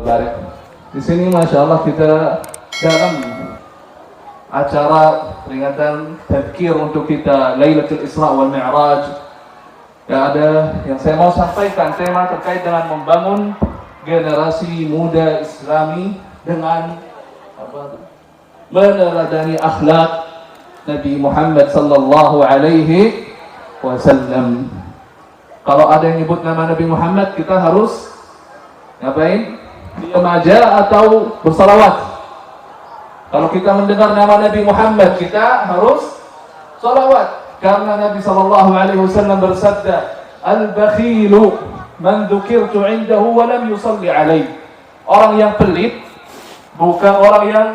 barik. Di sini Masya Allah kita dalam acara peringatan tadkir untuk kita Lailatul Isra wal Mi'raj. Ya, ada yang saya mau sampaikan, tema terkait dengan membangun generasi muda Islami dengan meneladani akhlak Nabi Muhammad sallallahu alaihi wasallam. Kalau ada yang nyebut nama Nabi Muhammad, kita harus ngapain? Diam aja atau bersalawat? Kalau kita mendengar nama Nabi Muhammad, kita harus salawat. Karena Nabi sallallahu alaihi wasallam bersabda, "Al-bakhilu man dzukirtu 'indahu wa lam yusalli 'alaihi." Orang yang pelit bukan orang yang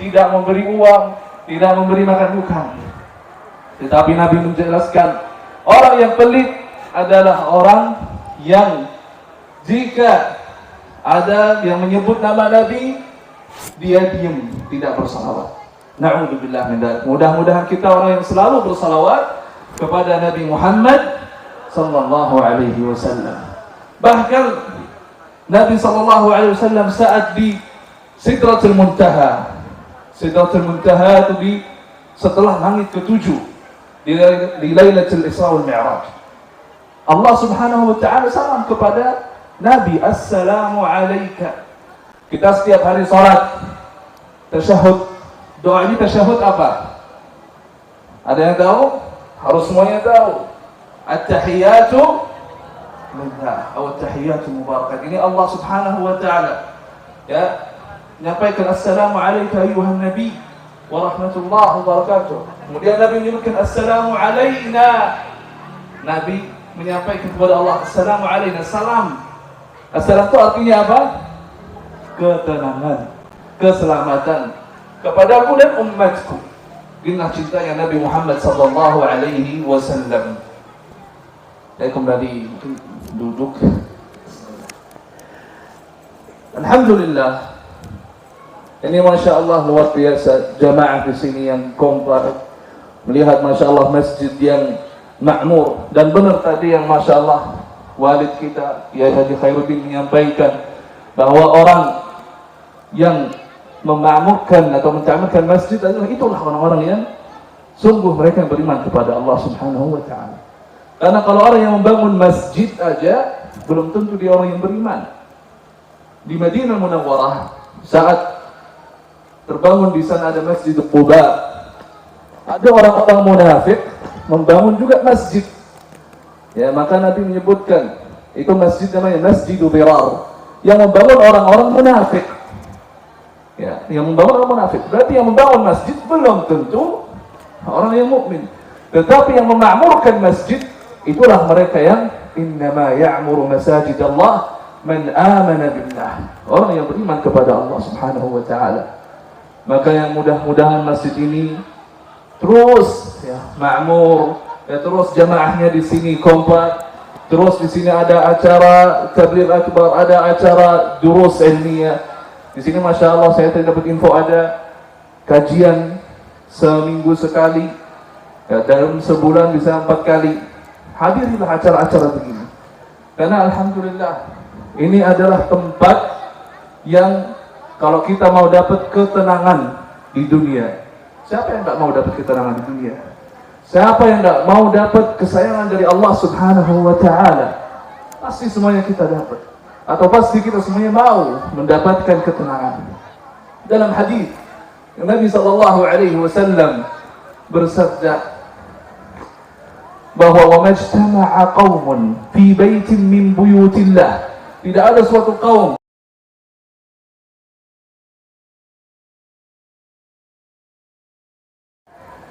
tidak memberi uang, tidak memberi makan, bukan. Tetapi Nabi menjelaskan, orang yang pelit adalah orang yang jika ada yang menyebut nama Nabi, dia diam, tidak bersalawat. Na'udzubillah min dzalik. Mudah-mudahan kita orang yang selalu bersalawat kepada Nabi Muhammad sallallahu alaihi wasallam. Bahkan Nabi sallallahu alaihi wasallam saat di Sidratul Muntaha. Sidratul Muntaha itu di setelah langit ketujuh di Lailatul Isra wal Mi'raj. Allah Subhanahu wa taala salam kepada Nabi, "Assalamu alayka." Kita setiap hari salat tasyahud, doa ini tasyahud apa? Ada yang tahu? Harus semuanya tahu. At-tahiyatu lillah atau at-tahiyatu mubarakat. Ini Allah Subhanahu wa taala ya menyampaikan assalamu alayka ayuhan nabi wa rahmatullahi wa barakatuh. Kemudian Nabi menyebutkan assalamu alayna. Nabi menyampaikan kepada Allah assalamu alayna, salam. Assalam itu artinya apa? Ketenangan, keselamatan kepadaku dan umatku. Inilah cintanya Nabi Muhammad sallallahu alaihi wasallam. Saya kembali duduk. Alhamdulillah. Ini Masya Allah luar biasa jamaah di sini yang kompak. Melihat Masya Allah masjid yang makmur. Dan benar tadi yang Masya Allah walid kita Kiai Haji Khairuddin menyampaikan bahwa orang yang memakmurkan atau mencamirkan masjid itulah orang-orang yang sungguh mereka yang beriman kepada Allah Subhanahu wa taala. Karena kalau orang yang membangun masjid aja belum tentu dia orang yang beriman. Di Madinah Munawwarah saat terbangun di sana ada Masjid Quba, ada orang-orang munafik membangun juga masjid. Ya, maka Nabi menyebutkan itu masjid namanya Masjidul Dirar. Yang membangun orang-orang munafik. Ya, yang membangun orang munafik. Berarti yang membangun masjid belum tentu orang yang mukmin. Tetapi yang memakmurkan masjid itulah mereka yang innama ya'muru masajidallah man amana billah. Orang yang beriman kepada Allah Subhanahu wa taala. Maka yang mudah-mudahan masjid ini terus ya makmur, ya terus jamaahnya di sini kompak, terus di sini ada acara tabligh akbar, ada acara durus ilmiah. Di sini Masya Allah saya tadi dapat info ada kajian seminggu sekali, ya, dalam sebulan bisa 4 kali. Hadirilah acara-acara begini. Karena alhamdulillah ini adalah tempat yang kalau kita mau dapat ketenangan di dunia, siapa yang tidak mau dapat ketenangan di dunia? Siapa yang tidak mau dapat kesayangan dari Allah Subhanahu wa taala? Pasti semuanya kita dapat. Atau pasti kita semuanya mau mendapatkan ketenangan. Dalam hadis Nabi sallallahu alaihi wasallam bersabda bahwa wa majtama'a qaumun fi baitin min buyutillah. Tidak ada suatu kaum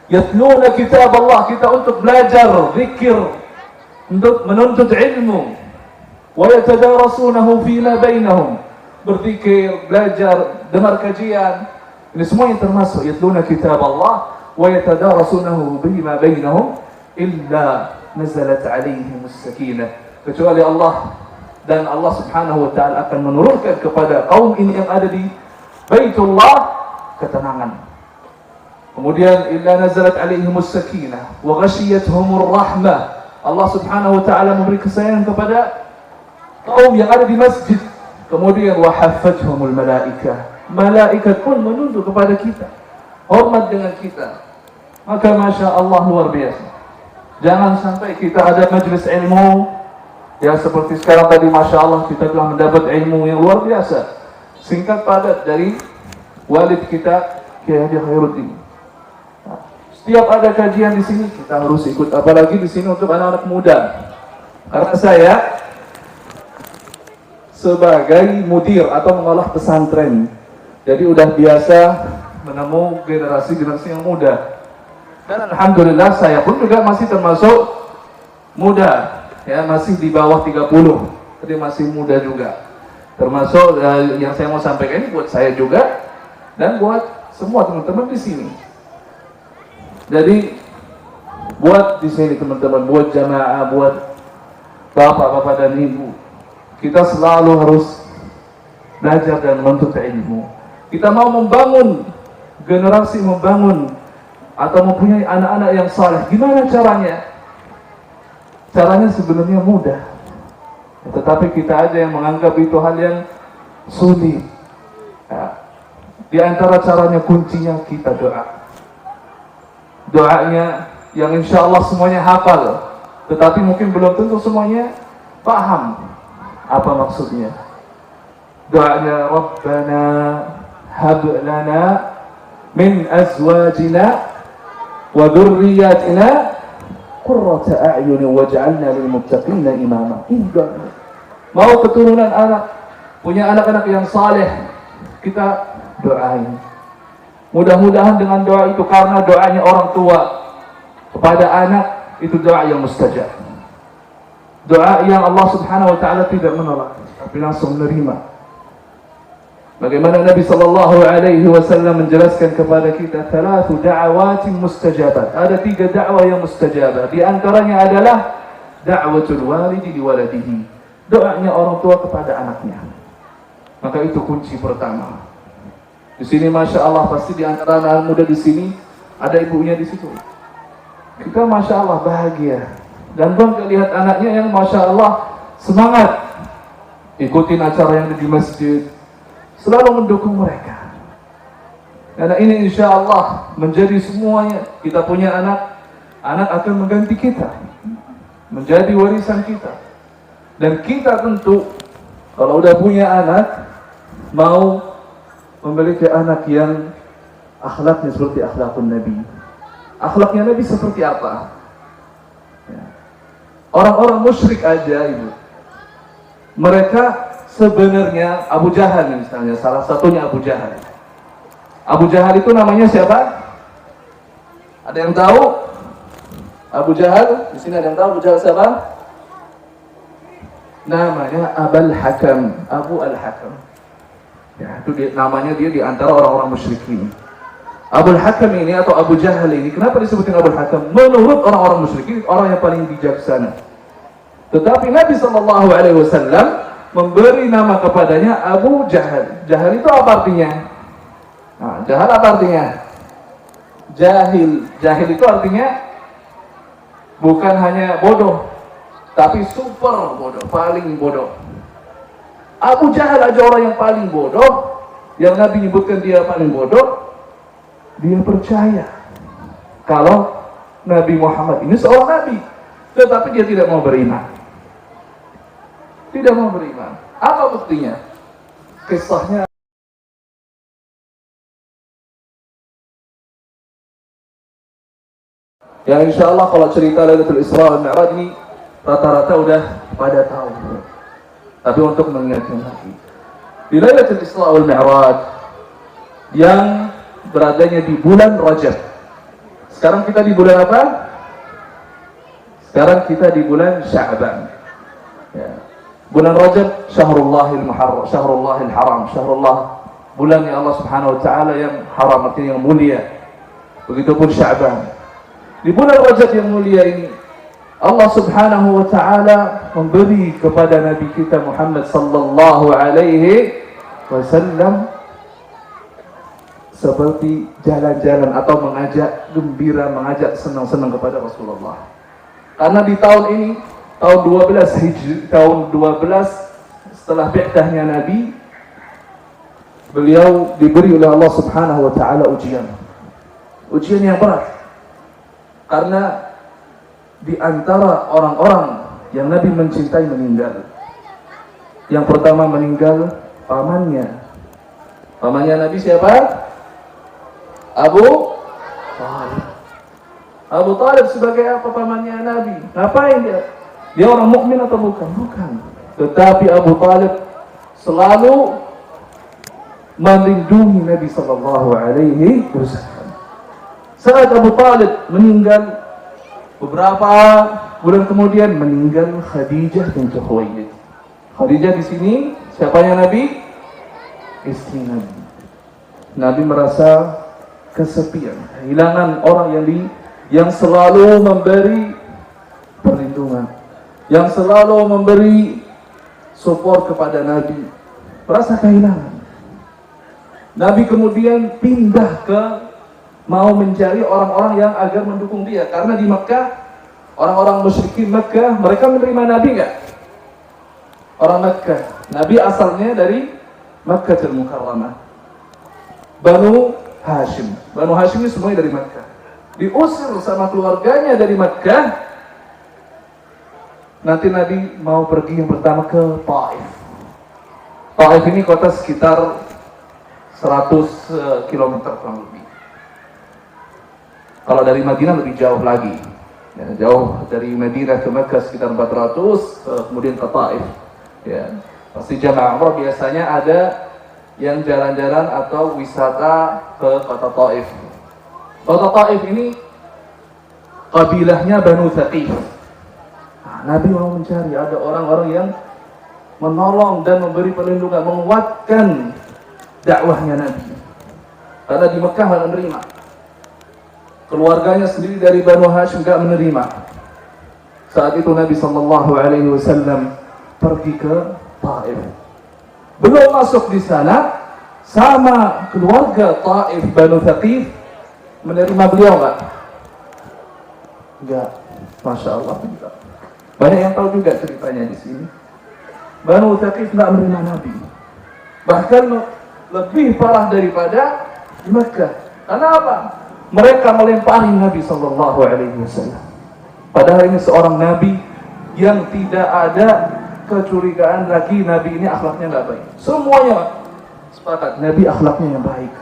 yatluna kitab Allah, kita untuk belajar zikir, untuk menuntut ilmu, wa yatadarasunahu fima bainahum, berzikir, belajar, dengar kajian. Ini semua yang termasuk yatluna kitab Allah wa yatadarasunahu fima bainahum illa nazalat alaihim as-sakinah. Kecuali Allah dan Allah Subhanahu wa taala akan menurunkan kepada kaum ini yang ada di Baitullah ketenangan. Kemudian illa nazalat alaihimus sakinah wa ghashiyatuhumur rahmah. Allah Subhanahu wa taala memberi kesayangan kepada kaum yang ada di masjid. Kemudian wahaffathumul malaikah. Malaikat pun menunduk kepada kita, hormat dengan kita. Maka Masya Allah luar biasa. Jangan sampai kita ada majelis ilmu, ya seperti sekarang tadi Masya Allah kita telah mendapat ilmu yang luar biasa, singkat padat dari walid kita Kiai Haji Khairuddin. Setiap ada kajian di sini kita harus ikut, apalagi di sini untuk anak-anak muda. Karena saya sebagai mudir atau mengolah pesantren, jadi udah biasa menemu generasi yang muda. Dan alhamdulillah saya pun juga masih termasuk muda, ya masih di bawah 30, jadi masih muda juga. Termasuk yang saya mau sampaikan ini buat saya juga dan buat semua teman-teman di sini. Jadi buat di sini teman-teman, buat jamaah, buat bapak-bapak dan ibu, kita selalu harus belajar dan menuntut ilmu. Kita mau membangun generasi, membangun atau mempunyai anak-anak yang saleh. Gimana caranya? Caranya sebenarnya mudah, tetapi kita aja yang menganggap itu hal yang sulit. Ya. Di antara caranya, kuncinya kita doa. Doanya yang insya Allah semuanya hafal, tetapi mungkin belum tentu semuanya paham apa maksudnya. Doanya Rabbana hab lana min azwajina wa dzurriyyatina qurrata a'yun waj'alna lil muttaqina imama. Ini doa. Mau keturunan anak, punya anak-anak yang saleh, kita doain. Mudah-mudahan dengan doa itu, karena doanya orang tua kepada anak itu doa yang mustajab. Doa yang Allah Subhanahu wa taala tidak menolak, tapi langsung menerima. Bagaimana Nabi sallallahu alaihi wasallam menjelaskan kepada kita, thalathu da'awatin mustajabat. Ada 3 dakwah yang mustajabah. Di antaranya adalah da'watul walidi li waladihi. Doanya orang tua kepada anaknya. Maka itu kunci pertama. Di sini Masya Allah pasti di antara anak muda di sini ada ibunya di situ. Kita Masya Allah bahagia dan bangga lihat anaknya yang Masya Allah semangat ikutin acara yang ada di masjid, selalu mendukung mereka. Karena ini insya Allah menjadi semuanya. Kita punya anak, anak akan mengganti kita, menjadi warisan kita. Dan kita tentu kalau udah punya anak, mau memiliki anak yang akhlaknya seperti akhlakun Nabi. Akhlaknya Nabi seperti apa? Ya. Orang-orang musyrik aja ibu, mereka sebenarnya Abu Jahal misalnya, salah satunya Abu Jahal. Abu Jahal itu namanya siapa? Ada yang tahu? Abu Jahal, di sini ada yang tahu Abu Jahal siapa? Namanya Abul Hakam, Abu Al-Hakam. Ya, itu namanya dia di antara orang-orang musyrikin. Abul Hakam ini atau Abu Jahal ini, kenapa disebutin Abul Hakam? Menurut orang-orang musyrikin, orang yang paling bijaksana. Tetapi Nabi SAW memberi nama kepadanya Abu Jahal. Jahal itu apa artinya? Nah, Jahal apa artinya? Jahil. Jahil itu artinya bukan hanya bodoh, tapi super bodoh, paling bodoh. Abu Jahal aja orang yang paling bodoh, yang Nabi nyebutkan dia paling bodoh, dia percaya kalau Nabi Muhammad ini seorang Nabi, tetapi dia tidak mau beriman. Tidak mau beriman. Apa buktinya? Kisahnya ya insya Allah kalau cerita Lailatul Isra wal Mi'raj ini rata-rata udah pada tahu. Tapi untuk mengingatkan lagi, di Lailatul Isra wal Mi'raj yang beradanya di bulan Rajab. Sekarang kita di bulan apa? Sekarang kita di bulan Sya'ban. Ya. Bulan Rajab Syahrullahil Muharram, Syahrullahil Haram, Syahrullah, bulan yang Allah Subhanahu wa taala yang haram, artinya yang mulia. Begitupun Sya'ban. Di bulan Rajab yang mulia ini Allah Subhanahu wa taala memberi kepada Nabi kita Muhammad sallallahu alaihi wasallam seperti jalan-jalan atau mengajak gembira, mengajak senang-senang kepada Rasulullah. Karena di tahun ini, tahun 12 Hijri, tahun 12 setelah bi'tahnya Nabi, beliau diberi oleh Allah Subhanahu wa taala ujian. Ujian yang berat. Karena di antara orang-orang yang Nabi mencintai meninggal. Yang pertama meninggal pamannya. Pamannya Nabi siapa? Abu Talib. Abu Talib sebagai apa pamannya Nabi? Ngapain dia? Dia orang mukmin atau bukan? Bukan. Tetapi Abu Talib selalu melindungi Nabi sallallahu alaihi wasallam. Saat Abu Talib meninggal, beberapa bulan kemudian meninggal Khadijah binti Khuwailid. Khadijah di sini siapanya Nabi? Istri Nabi. Nabi merasa kesepian, kehilangan orang yang selalu memberi perlindungan, yang selalu memberi support kepada Nabi. Merasa kehilangan. Nabi kemudian pindah ke mau mencari orang-orang yang agar mendukung dia, karena di Mekah orang-orang musyrikin Mekah mereka menerima Nabi enggak? Orang Mekah. Nabi asalnya dari Makkahul Mukarramah. Banu Hashim. Banu Hashim ini semuanya dari Mekah. Diusir sama keluarganya dari Mekah. Nanti Nabi mau pergi yang pertama ke Taif. Taif ini kota sekitar 100 km kurang lebih. Kalau dari Madinah lebih jauh lagi. Ya, jauh dari Madinah ke Mekah sekitar 400, kemudian ke Taif. Ya, pasti jamaah umrah biasanya ada yang jalan-jalan atau wisata ke kota Taif. Kota Taif ini kabilahnya Banu Thaqif. Nah, Nabi mau mencari ada orang-orang yang menolong dan memberi perlindungan, menguatkan dakwahnya Nabi. Karena di Mekah tidak menerima. Keluarganya sendiri dari Banu Hashim tidak menerima. Saat itu Nabi SAW pergi ke Taif. Belum masuk di sana, sama keluarga Taif Banu Thaqif menerima beliau enggak? Enggak. Masya Allah enggak. Banyak yang tahu juga ceritanya di sini. Banu Thaqif enggak menerima Nabi. Bahkan lebih parah daripada di Mekah. Karena apa? Mereka melempari Nabi SAW. Padahal ini seorang Nabi yang tidak ada kecurigaan lagi Nabi ini akhlaknya nggak baik. Semuanya sepakat Nabi akhlaknya yang baik.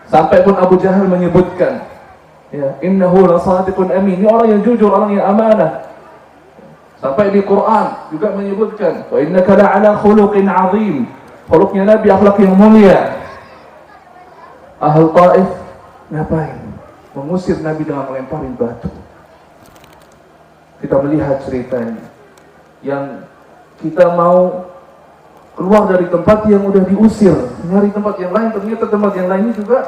Sampai pun Abu Jahal menyebutkan, ya, innahu lasadiqun amin. Ini orang yang jujur, orang yang amanah. Sampai di Quran juga menyebutkan, wa innaka la'ala khuluqin 'azim. Khuluqnya Nabi akhlak yang mulia. Ahli Taif ngapain? Mengusir Nabi dengan melemparin batu. Kita melihat ceritanya. Yang kita mau keluar dari tempat yang udah diusir, nyari tempat yang lain, ternyata tempat yang lainnya juga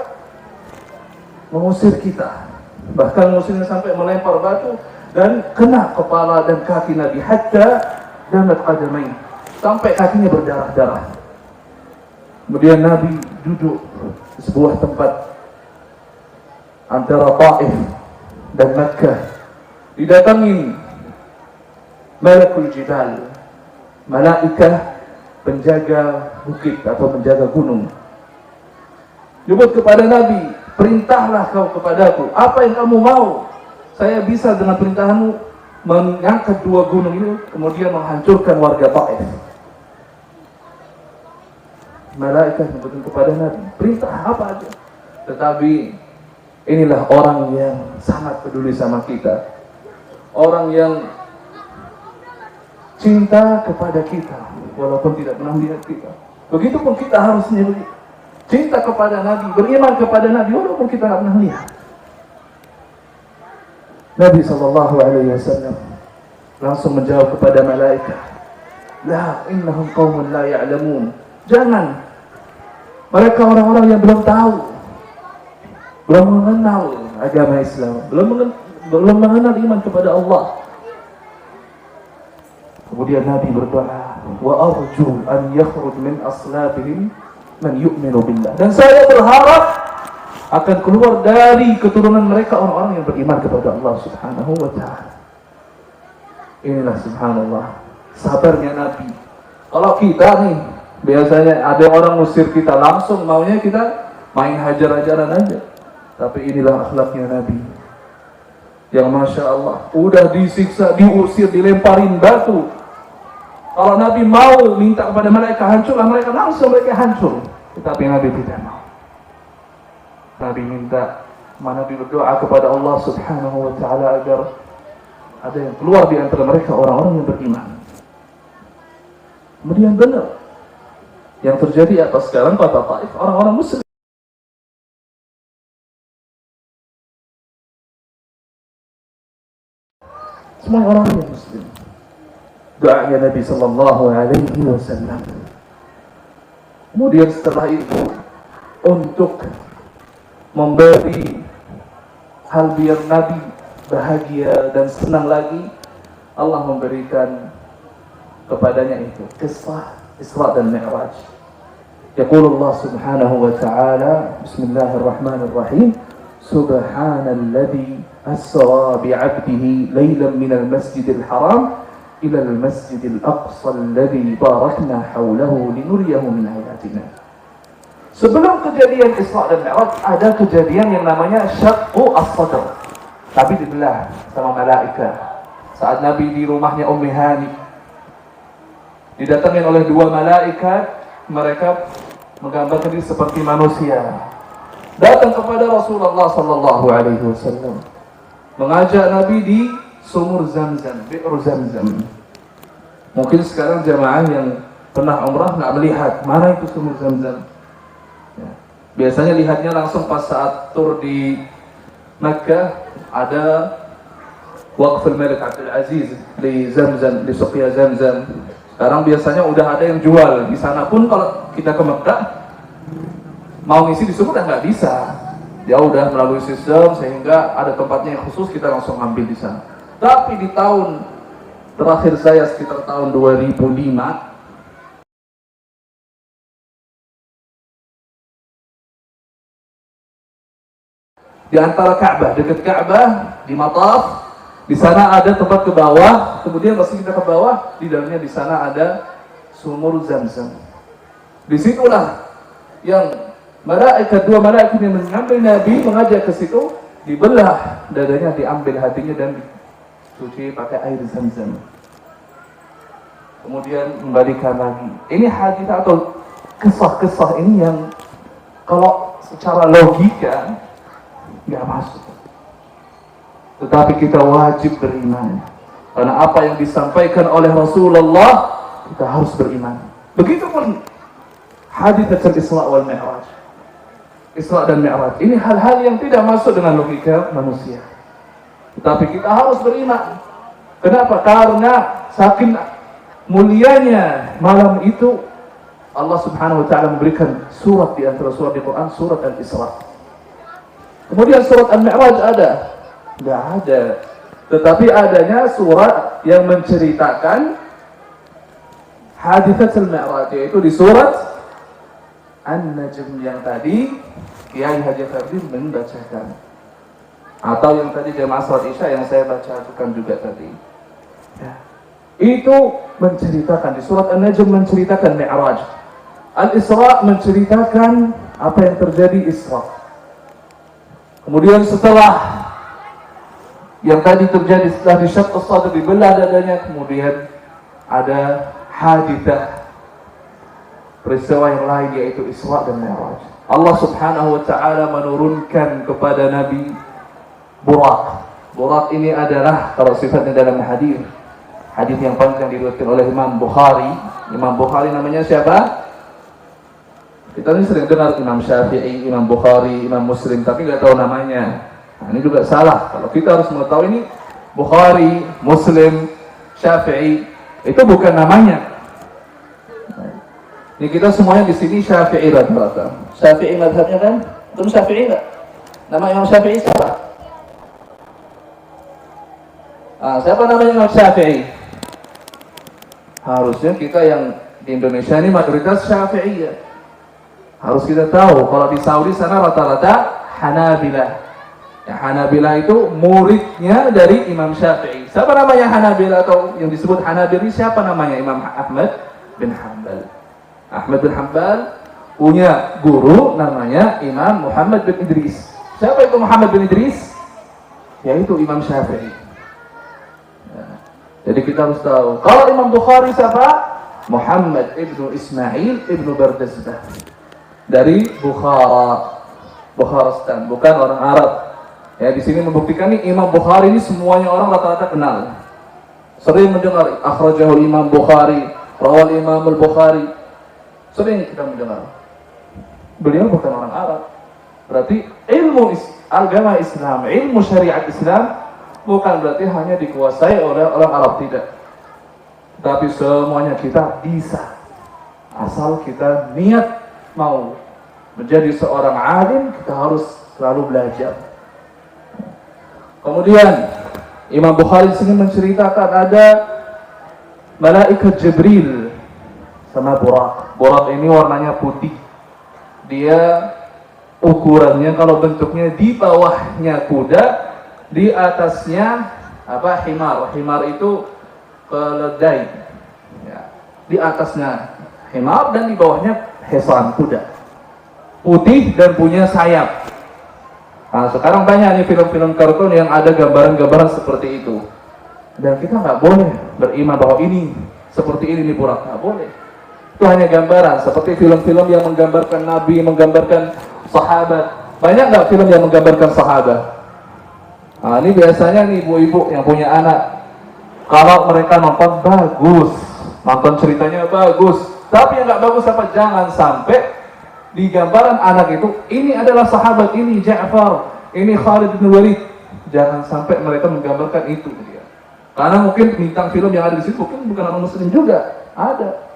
mengusir kita. Bahkan mengusirnya sampai melempar batu dan kena kepala dan kaki Nabi, hatta damat qadamain, sampai kakinya berdarah-darah. Kemudian Nabi duduk di sebuah tempat antara Taif dan Makkah. Didatangi Malakul Jibal, malaikah penjaga bukit atau penjaga gunung. Nyebut kepada Nabi, perintahlah kau kepadaku, apa yang kamu mau? Saya bisa dengan perintahmu mengangkat dua gunung ini, kemudian menghancurkan warga Taif. Malaikat nyebutkan kepada Nabi, perintah apa aja. Tetapi inilah orang yang sangat peduli sama kita. Orang yang cinta kepada kita walaupun tidak pernah melihat kita. Begitupun kita harusnya cinta kepada Nabi, beriman kepada Nabi walaupun kita tidak pernah lihat. Nabi SAW langsung menjawab kepada malaikat, la innahum qaumun la ya'lamun. Jangan, mereka orang-orang yang belum tahu, belum mengenal agama Islam, belum mengenal iman kepada Allah. Kemudian Nabi berdoa, wa arju an yakhruj min aslabihim man yu'minu billah. Dan saya berharap akan keluar dari keturunan mereka orang-orang yang beriman kepada Allah Subhanahu wa taala. Inilah subhanallah sabarnya Nabi. Kalau kita nih, biasanya ada orang usir kita langsung, maunya kita main hajar-hajaran aja. Tapi inilah akhlaknya Nabi. Yang Masya Allah, udah disiksa, diusir, dilemparin batu. Kalau Nabi mau minta kepada mereka hancurlah mereka, langsung mereka hancur. Tetapi Nabi tidak mau. Nabi minta, Nabi berdoa kepada Allah Subhanahu wa Ta'ala agar ada yang keluar di antara mereka orang-orang yang beriman. Kemudian benar yang terjadi apa sekarang kota Taif, orang-orang Muslim semua orang yang Muslim. Doanya Nabi Sallallahu Alaihi Wasallam. Kemudian setelah itu untuk memberi hal biar Nabi bahagia dan senang lagi, Allah memberikan kepadanya itu kisah Isra dan Mi'raj. Yaqulu Allah Subhanahu wa Ta'ala, Bismillahirrahmanirrahim, Subhanalladzi asra bi'abdihi laylan minal masjidil haram ila al-masjidil aqsa alladzi barakna hawlahu linuriyahu min ayatina. Sebelum kejadian Isra dan Mi'raj ada kejadian yang namanya syaqqu as-sadr. Tapi dibelah sama malaikat. Saat Nabi di rumahnya Ummi Hani, didatangin oleh dua malaikat, mereka menggambarkan diri seperti manusia. Datang kepada Rasulullah sallallahu alaihi wasallam, mengajak Nabi di sumur Zamzam, Bi'r Zamzam. Mungkin sekarang jamaah yang pernah umrah nggak melihat mana itu sumur Zamzam. Ya. Biasanya lihatnya langsung pas saat tur di Makkah, ada Waqf al-Malik Abdul Aziz di Zamzam, di Suqya Zamzam. Sekarang biasanya udah ada yang jual di sana pun. Kalau kita ke Makkah mau ngisi di sumur nggak bisa, dia udah melalui sistem sehingga ada tempatnya yang khusus, kita langsung ambil di sana. Tapi di tahun terakhir saya sekitar tahun 2005, di antara Ka'bah, dekat Ka'bah, di Mataf, di sana ada tempat ke bawah, kemudian masih kita ke bawah, di dalamnya di sana ada sumur Zamzam. Disitulah yang dua malaikat yang mengambil Nabi, mengajak ke situ, dibelah dadanya, diambil hatinya dan dicuci pakai air Zamzam. Kemudian kembalikan lagi. Ini hadis atau kisah-kisah ini yang kalau secara logika nggak masuk. Tetapi kita wajib beriman, karena apa yang disampaikan oleh Rasulullah kita harus beriman. Begitupun hadis tentang Isra wal Mi'raj. Isra dan Mi'raj ini hal-hal yang tidak masuk dengan logika manusia. Tetapi kita harus beriman. Kenapa? Karena saking mulianya malam itu, Allah Subhanahu wa Ta'ala memberikan surat di antara surat di Quran, surat Al-Isra. Kemudian surat Al-Mi'raj ada? Tidak ada. Tetapi adanya surat yang menceritakan hadits Al-Mi'raj, yaitu di surat An-Najm yang tadi Kiai Haji Fardin membacakan, atau yang tadi jamaah salat Isya yang saya bacakan juga tadi. Ya. Itu menceritakan, di surat An-Najm menceritakan Mi'raj. Al-Isra menceritakan apa yang terjadi Isra. Kemudian setelah yang tadi terjadi, setelah disyaqq as-sadr, dibelah dadanya, kemudian ada haditsah, peristiwa yang lain, yaitu Isra dan Mi'raj. Allah Subhanahu wa Ta'ala menurunkan kepada Nabi Burak. Burak ini adalah, kalau sifatnya dalam hadis yang panjang diriwayatkan oleh Imam Bukhari. Imam Bukhari namanya siapa? Kita ini sering dengar Imam Syafi'i, Imam Bukhari, Imam Muslim, tapi nggak tahu namanya. Nah, ini juga salah. Kalau kita harus mengetahui ini Bukhari, Muslim, Syafi'i, itu bukan namanya. Ini kita semuanya di sini Syafi'i rata-rata. Syafi'i mazhabnya kan? Itu Syafi'i nggak? Nama Imam Syafi'i siapa? Siapa namanya Imam Syafi'i? Harusnya kita yang di Indonesia ini mayoritas Syafi'i ya. Harus kita tahu. Kalau di Saudi sana rata-rata Hanabilah. Ya, Hanabilah itu muridnya dari Imam Syafi'i. Siapa namanya Hanabilah atau yang disebut Hanabili? Siapa namanya? Imam Ahmad bin Hanbal. Ahmad bin Hanbal punya guru namanya Imam Muhammad bin Idris. Siapa itu Muhammad bin Idris? Yaitu Imam Syafi'i. Ya. Jadi kita harus tahu. Kalau Imam Bukhari siapa? Muhammad ibnu Ismail ibnu Bardazbah. Dari Bukharastan, bukan orang Arab. Ya, di sini membuktikan nih Imam Bukhari ini semuanya orang rata-rata kenal. Sering mendengar akhrajahul Imam Bukhari, rawal Imam al-Bukhari. Sering kita mendengar. Beliau bukan orang Arab. Berarti ilmu agama Islam, ilmu syariat Islam bukan berarti hanya dikuasai oleh orang Arab, tidak. Tapi semuanya kita bisa, asal kita niat mau menjadi seorang alim, kita harus selalu belajar. Kemudian Imam Bukhari di sini menceritakan ada malaikat Jibril sama Burak. Burak ini warnanya putih. Dia ukurannya kalau bentuknya di bawahnya kuda, di atasnya himar. Himar itu keledai. Ya. Di atasnya himar dan di bawahnya hesan kuda. Putih dan punya sayap. Nah, sekarang banyak nih film-film kartun yang ada gambaran-gambaran seperti itu. Dan kita nggak boleh beriman bahwa ini seperti ini nih Burak, nggak boleh. Itu hanya gambaran, seperti film-film yang menggambarkan Nabi, menggambarkan sahabat. Banyak nggak film yang menggambarkan sahabat? Nah, ini biasanya nih ibu-ibu yang punya anak, kalau mereka nonton bagus, nonton ceritanya bagus, tapi yang nggak bagus apa? Jangan sampai di gambaran anak itu, ini adalah sahabat, ini Ja'far, ini Khalid bin Walid. Jangan sampai mereka menggambarkan itu. Karena mungkin bintang film yang ada di situ mungkin bukan orang muslim juga, ada.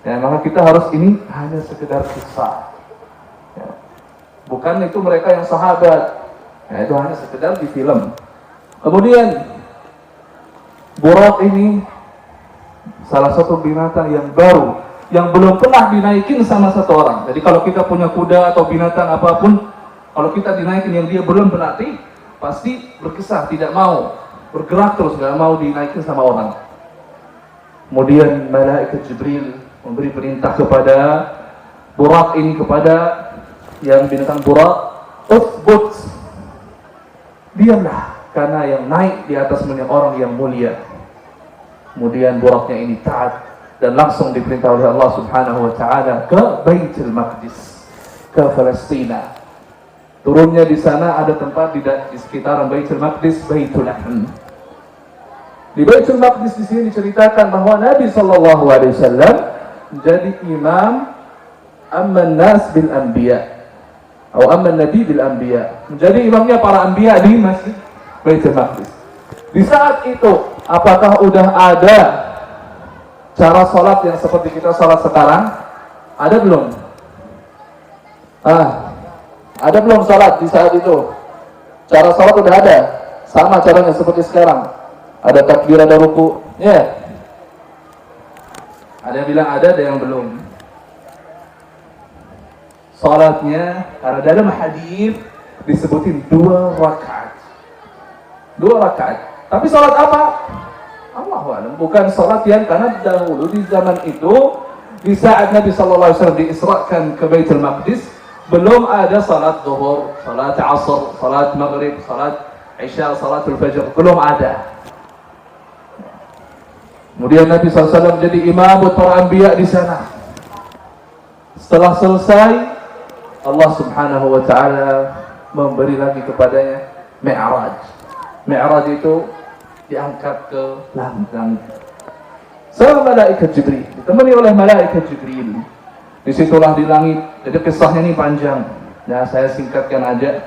Ya, maka kita harus ini hanya sekedar kisah. Ya. Bukan itu mereka yang sahabat. Ya, itu hanya sekedar di film. Kemudian Burak ini salah satu binatang yang baru, yang belum pernah dinaikin sama satu orang. Jadi kalau kita punya kuda atau binatang apapun, kalau kita dinaikin yang dia belum berlatih, pasti berkisah, tidak mau bergerak terus, nggak mau dinaikin sama orang. Kemudian malaikat Jibril memberi perintah kepada Burak ini, kepada yang binatang Burak, uthbut, diamlah, karena yang naik di atas orang yang mulia. Kemudian Buraknya ini taat dan langsung diperintah oleh Allah Subhanahu wa taala ke Baitul Maqdis, ke Palestina. Turunnya di sana ada tempat di sekitaran Baitul Maqdis, Baitul Laham. Di Baitul Maqdis di sini diceritakan bahwa Nabi sallallahu alaihi wasallam menjadi imam amman nas bil anbiya atau amman nabi bil anbiya. Menjadi imamnya para anbiya di Masjid Baitul Maqdis. Di saat itu apakah udah ada cara sholat yang seperti kita sholat sekarang? Ada belum? Ada belum sholat di saat itu? Cara sholat udah ada? Sama caranya seperti sekarang? Ada takbir, ada ruku? Ya. Ada yang bilang ada yang belum. Sholatnya, karena dalam hadis disebutin 2 rakaat. 2 rakaat. Tapi sholat apa? Allahu a'lam, bukan salat yang, karena dahulu di zaman itu di saat Nabi sallallahu alaihi wasallam diisrakan ke Baitul Maqdis belum ada salat zuhur, salat asar, salat maghrib, salat isya, salatul fajr, belum ada. Kemudian Nabi SAW jadi imam buat para anbiya di sana. Setelah selesai, Allah Subhanahu wa taala memberi lagi kepadanya Mi'raj. Mi'raj itu diangkat ke langit sama malaikat Jibril, ditemani oleh malaikat Jibril. Disitulah di langit. Jadi kisahnya ini panjang. Ya, saya singkatkan aja.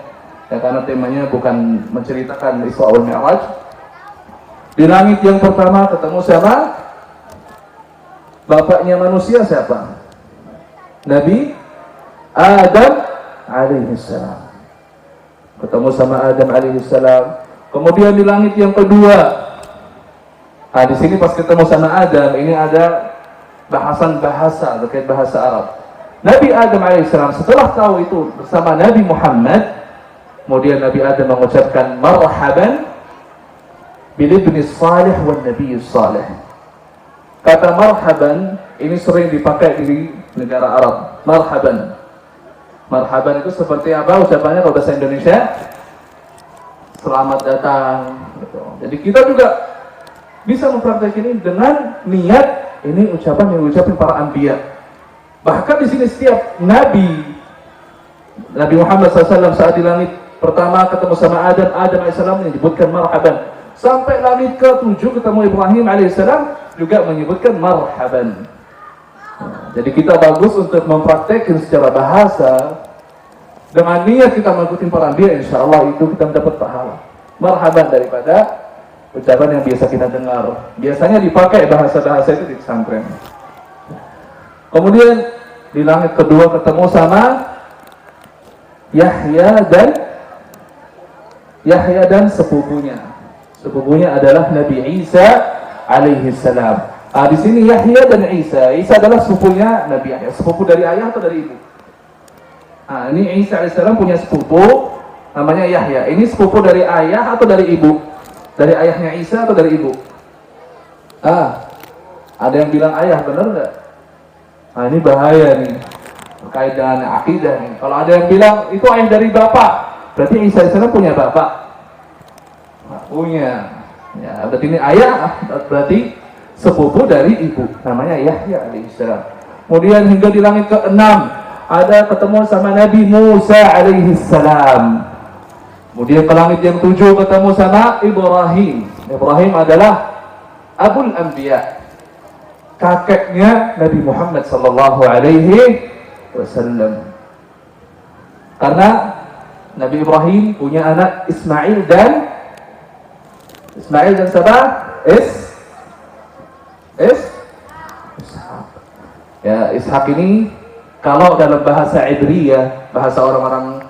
Ya, karena temanya bukan menceritakan Isra wal Mi'raj. Di langit yang pertama ketemu siapa? Bapaknya manusia siapa? Nabi Adam alaihissalam. Ketemu sama Adam alaihissalam. Kemudian di langit yang kedua, di sini pas ketemu sama Adam, ini ada bahasan bahasa terkait bahasa Arab. Nabi Adam alaihissalam setelah tahu itu bersama Nabi Muhammad, kemudian Nabi Adam mengucapkan marhaban bil ibni salih wan nabiy salih. Kata marhaban ini sering dipakai di negara Arab. Marhaban. Marhaban itu seperti apa ucapannya kalau bahasa Indonesia? Selamat datang. Gitu. Jadi kita juga bisa mempraktikkan ini dengan niat ini ucapan yang diucapkan para anbiya. Bahkan di sini setiap Nabi Muhammad SAW saat di langit pertama ketemu sama Adam AS menyebutkan marhaban. Sampai langit ke-7 ketemu Ibrahim AS juga menyebutkan marhaban. Jadi kita bagus untuk mempraktekkan secara bahasa dengan niat kita mengikuti para anbiya, insyaallah itu kita mendapat pahala. Marhaban daripada ucapan yang biasa kita dengar. Biasanya dipakai bahasa-bahasa itu di pesantren. Kemudian di langit kedua ketemu sama Yahya dan sepupunya. Sepupunya adalah Nabi Isa alaihi salam. Di sini Yahya dan Isa. Isa adalah sepupunya Nabi Yahya. Sepupu dari ayah atau dari ibu? Ini Isa alaihi salam punya sepupu namanya Yahya. Ini sepupu dari ayah atau dari ibu? Dari ayahnya Isa atau dari ibu? Ada yang bilang ayah, benar nggak? Ini bahaya nih. Terkait dengan akidah nih. Kalau ada yang bilang itu ayah dari bapak, berarti Isa alaihi salam punya bapak? Punya. Ya, berarti ini ayah, berarti sepupu dari ibu, namanya Yahya alaihissalam. Kemudian hingga di langit ke-6 ada ketemu sama Nabi Musa alaihissalam. Kemudian ke langit yang 7 ketemu sama Ibrahim. Ibrahim adalah Abul Anbiya, kakeknya Nabi Muhammad sallallahu alaihi wasallam. Karena Nabi Ibrahim punya anak Ismail dan siapa? Ishak. Ya, Ishak ini kalau dalam bahasa Ibriyah, bahasa orang-orang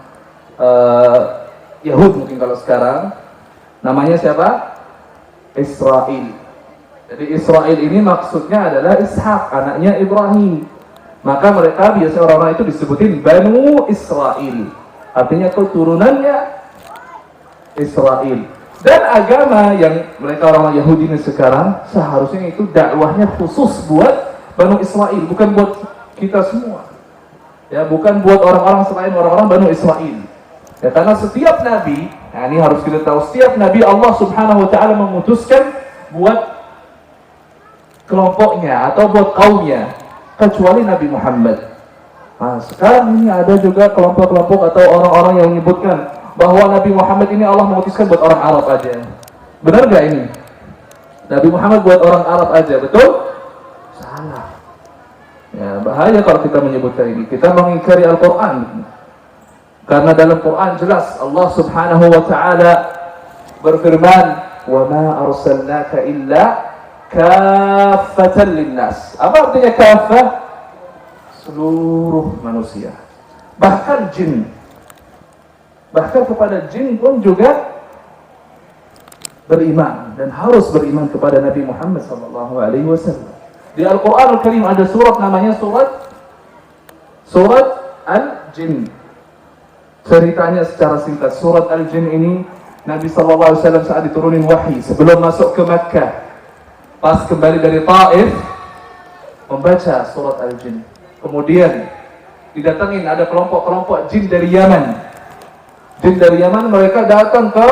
Yahud mungkin kalau sekarang, namanya siapa? Israel. Jadi Israel ini maksudnya adalah Ishak, anaknya Ibrahim. Maka mereka biasanya orang-orang itu disebutin Banu Israel. Artinya keturunannya Israel. Dan agama yang mereka orang Yahudi ini sekarang seharusnya itu dakwahnya khusus buat Banu Israel, bukan buat kita semua. Ya, bukan buat orang-orang selain orang-orang Banu Israel. Ya, karena setiap nabi, nah ini harus kita tahu, setiap nabi Allah Subhanahu wa taala memutuskan buat kelompoknya atau buat kaumnya, kecuali Nabi Muhammad. Nah, sekarang ini ada juga kelompok-kelompok atau orang-orang yang menyebutkan bahwa Nabi Muhammad ini Allah memutuskan buat orang Arab aja. Benar gak ini? Nabi Muhammad buat orang Arab aja, betul? Salah. Ya, bahaya kalau kita menyebutkan ini. Kita mengingkari Al-Quran. Karena dalam Quran jelas Allah Subhanahu wa ta'ala berfirman, "Wa ma arsalnaka illa kaffatan linnas." Apa artinya kaffah? Seluruh manusia. Bahkan jin. Bahkan kepada jin pun juga beriman dan harus beriman kepada Nabi Muhammad SAW. Di Al-Quran Al-Karim ada surat namanya surat Al-Jin. Ceritanya secara singkat, surat Al-Jin ini Nabi SAW saat diturunin wahyi sebelum masuk ke Makkah, pas kembali dari Taif, membaca surat Al-Jin. Kemudian didatangin ada kelompok-kelompok jin dari Yaman. Jin dari Yaman, mereka datang ke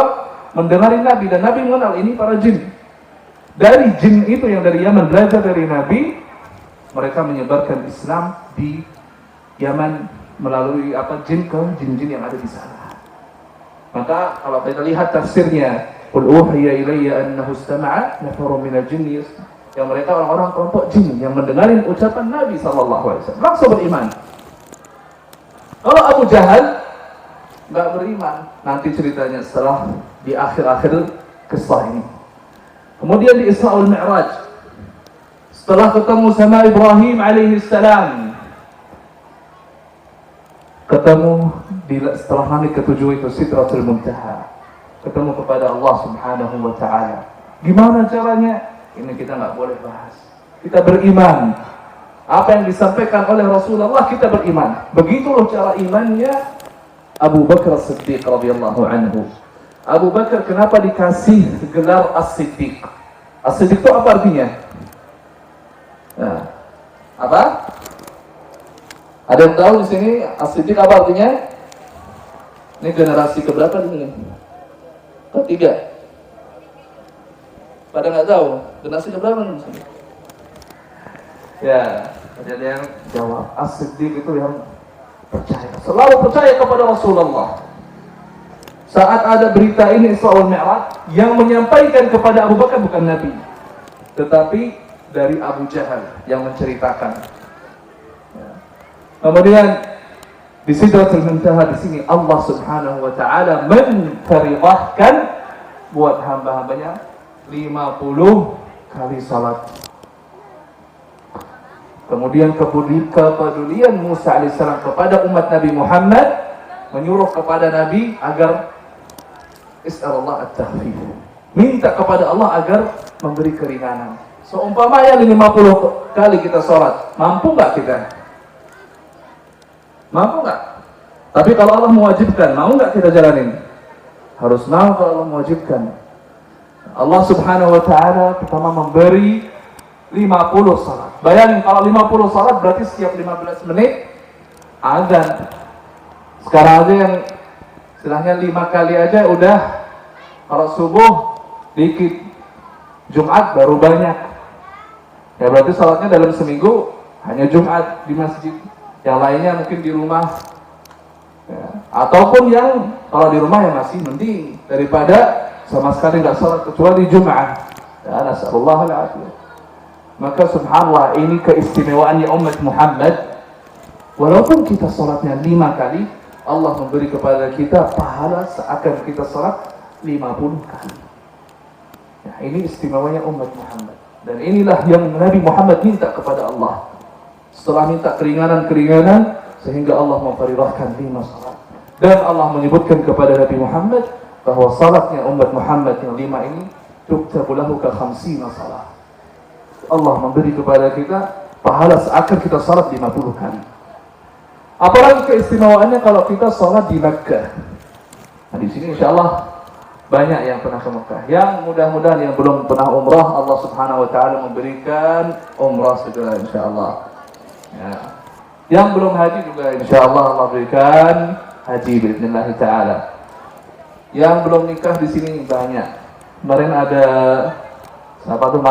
mendengarin Nabi, dan Nabi mengenal ini para jin. Dari jin itu yang dari Yaman belajar dari Nabi, mereka menyebarkan Islam di Yaman melalui jin ke jin-jin yang ada di sana. Maka kalau kita lihat tafsirnya, qul uhiya ilayya annahu istama'a nafarun minal jinni, yang mereka orang-orang kelompok jin yang mendengarin ucapan Nabi SAW, langsung beriman. Kalau Abu Jahal nggak beriman, nanti ceritanya setelah di akhir-akhir kisah ini. Kemudian di Isra wal Mi'raj, setelah ketemu sama Ibrahim alaihissalam, ketemu setelah langit ke-7 itu Sidratul Muntaha, ketemu kepada Allah Subhanahu wa ta'ala. Gimana caranya? Ini kita nggak boleh bahas. Kita beriman. Apa yang disampaikan oleh Rasulullah kita beriman. Begitu loh cara imannya Abu Bakar As-Siddiq radhiyallahu anhu. Abu Bakar kenapa dikasih gelar As-Siddiq? As-Siddiq itu apa artinya? Nah, apa? Ada yang tahu di sini As-Siddiq apa artinya? Ini generasi keberapa di sini? Ketiga. Pada nggak tahu generasi keberapa di sini? Ya, ada yang jawab. As-Siddiq itu yang percaya, selalu percaya kepada Rasulullah. Saat ada berita ini Isra wal Mi'raj, yang menyampaikan kepada Abu Bakar bukan Nabi, tetapi dari Abu Jahal yang menceritakan. Ya. Kemudian di Sidratul Muntaha di sini Allah Subhanahu wa taala menfariḍahkan buat hamba-hambanya 50 kali salat. Kemudian kepedulian Musa alaihissalam kepada umat Nabi Muhammad menyuruh kepada Nabi agar is'alullah at-takhfif, minta kepada Allah agar memberi keringanan. Seumpamanya 50 kali kita sholat, mampu nggak kita? Mampu nggak? Tapi kalau Allah mewajibkan, mau nggak kita jalanin? Harus mau kalau Allah mewajibkan. Allah Subhanahu wa taala pertama memberi 50 salat. Bayangin kalau 50 salat berarti setiap 15 menit azan. Sekarang aja yang istilahnya 5 kali aja udah, kalau subuh dikit, Jumat baru banyak. Ya berarti salatnya dalam seminggu hanya Jumat di masjid. Yang lainnya mungkin di rumah. Ya. Ataupun yang kalau di rumah ya masih mending daripada sama sekali nggak salat kecuali Jumat. Ya nasallallahu alaihi. Maka subhanallah, ini keistimewaannya umat Muhammad. Walaupun kita salatnya 5 kali, Allah memberi kepada kita pahala seakan kita salat 50 kali. Nah, ini istimewanya umat Muhammad. Dan inilah yang Nabi Muhammad minta kepada Allah. Setelah minta keringanan-keringanan, sehingga Allah memfariḍahkan 5 salat. Dan Allah menyebutkan kepada Nabi Muhammad bahwa salatnya umat Muhammad yang 5 ini tuktabu lahu ka 50 salat. Allah memberi kepada kita pahala seakan kita salat 50 kali. Apalagi keistimewaannya kalau kita salat di Makkah. Nah, di sini insyaallah banyak yang pernah ke Makkah. Yang mudah-mudahan yang belum pernah umrah, Allah Subhanahu wa taala memberikan umrah segera insyaallah. Ya. Yang belum haji juga insyaallah Allah berikan haji bismillah taala. Yang belum nikah di sini banyak. Kemarin ada siapa tuh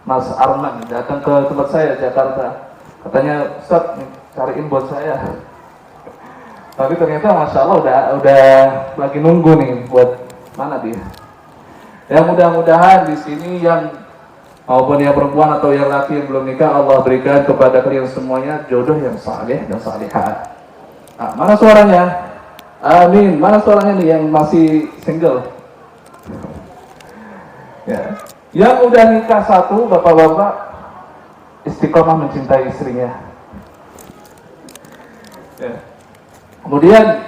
Mas Arman datang ke tempat saya Jakarta, katanya Ustaz cariin buat saya, tapi ternyata masya Allah udah lagi nunggu nih buat mana dia. Ya mudah-mudahan di sini yang maupun yang perempuan atau yang laki yang belum nikah, Allah berikan kepada kalian semuanya jodoh yang saleh dan salihah. Nah, mana suaranya? Amin. Mana suaranya nih yang masih single? Ya. Yang udah nikah satu, bapak-bapak istiqomah mencintai istrinya. Ya. Kemudian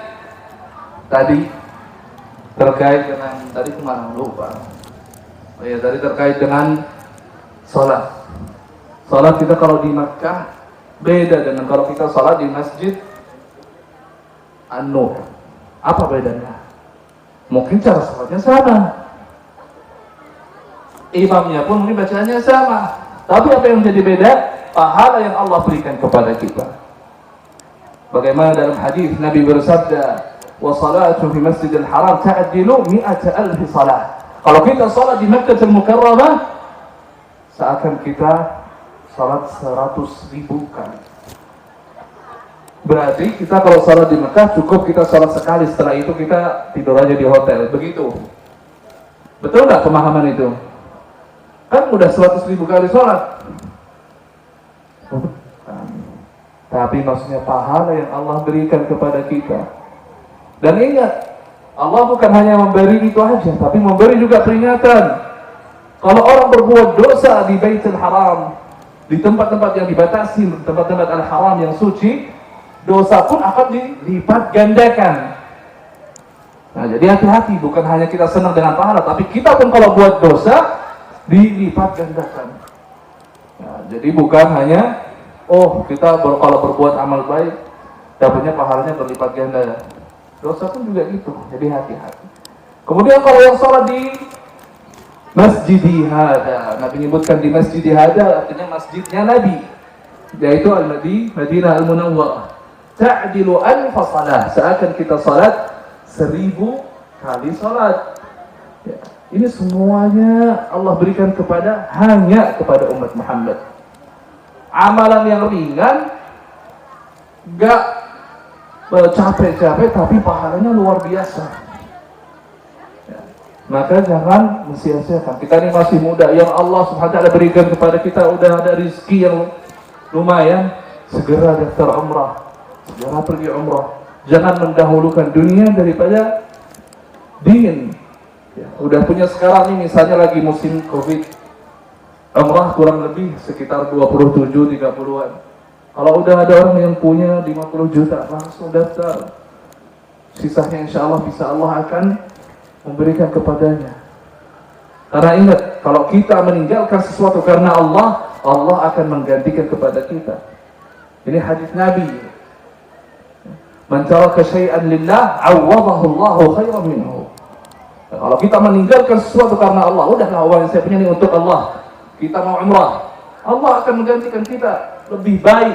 tadi terkait dengan tadi kemana lupa. Oh ya, tadi terkait dengan sholat. Sholat kita kalau di Makkah beda dengan kalau kita sholat di Masjid An-Nur. Apa bedanya? Mungkin cara sholatnya sama. Imamnya pun mungkin bacaannya sama, tapi apa yang menjadi beda? Pahala yang Allah berikan kepada kita. Bagaimana dalam hadis Nabi bersabda, "Wa salatu fi Masjidil Haram ta'dilu 100,000 salat." Kalau kita salat di Makkah Al-Mukarramah, seakan kita salat 100,000 kali. Berarti kita kalau salat di Makkah cukup kita salat sekali, setelah itu kita tidur aja di hotel. Begitu. Betul nggak pemahaman itu? Kan udah 100,000 kali sholat. Tapi maksudnya pahala yang Allah berikan kepada kita. Dan ingat, Allah bukan hanya memberi itu aja, tapi memberi juga peringatan. Kalau orang berbuat dosa di Baitul Haram, di tempat-tempat yang dibatasi, tempat-tempat al-haram yang suci, dosa pun akan dilipat gandakan. Nah, jadi hati-hati, bukan hanya kita senang dengan pahala, tapi kita pun kalau buat dosa dilipat gandakan. Nah, jadi bukan hanya kita kalau berbuat amal baik dapatnya pahalanya berlipat ganda. Dosa pun juga gitu. Jadi hati-hati. Kemudian kalau yang sholat di masjidi hada. Nabi menyebutkan di masjidi hada artinya masjidnya Nabi, yaitu Madinah Al-Munawwarah. Ta'dilu alfa salah, seakan kita salat 1000 kali salat. Ya. Ini semuanya Allah berikan hanya kepada umat Muhammad. Amalan yang ringan, gak capek-capek, tapi pahalanya luar biasa. Ya. Maka jangan mensia-siakan. Kita ini masih muda, yang Allah SWT berikan kepada kita udah ada rezeki yang lumayan, segera daftar umrah, segera pergi umrah. Jangan mendahulukan dunia daripada din. Ya, udah punya sekarang ini, misalnya lagi musim Covid, umrah kurang lebih sekitar 27-30an. Kalau udah ada orang yang punya 50 juta, langsung daftar. Sisanya insya Allah bisa Allah akan memberikan kepadanya. Karena ingat, kalau kita meninggalkan sesuatu karena Allah, Allah akan menggantikan kepada kita. Ini hadis Nabi. Man taraka syai'an lillah, 'awwadahu Allahu khairan minhu. Kalau kita meninggalkan sesuatu karena Allah, udahlah uang yang saya punya ini untuk Allah, kita mau umrah, Allah akan menggantikan kita lebih baik.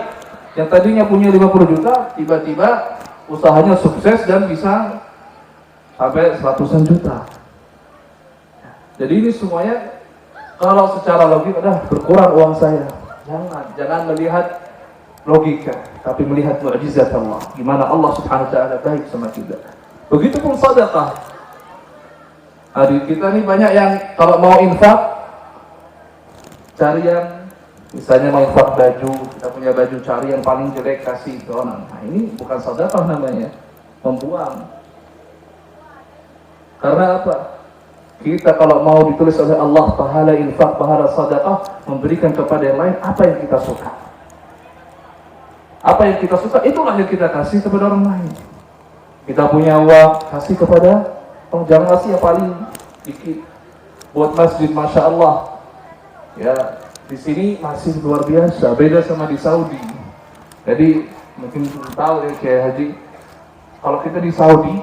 Yang tadinya punya 50 juta, tiba-tiba usahanya sukses dan bisa sampai 100-an juta. Jadi ini semuanya, kalau secara logik udah berkurang uang saya, jangan melihat logika, tapi melihat mukjizat Allah. Gimana Allah Subhanahu wa taala baik sama kita. Begitupun sedekah. Hari kita nih banyak yang kalau mau infak, cari yang misalnya mau infak baju, kita punya baju, cari yang paling jelek kasih ke orang. Nah ini bukan sedekah namanya, membuang. Karena apa? Kita kalau mau ditulis oleh Allah pahala infak, pahala sedekah, memberikan kepada yang lain apa yang kita suka. Apa yang kita suka, itulah yang kita kasih kepada orang lain. Kita punya uang, kasih kepada, jangan kasih yang paling dikit. Buat masjid, masya Allah. Ya, di sini masih luar biasa, beda sama di Saudi. Jadi mungkin tahu ya Kiai Haji, kalau kita di Saudi,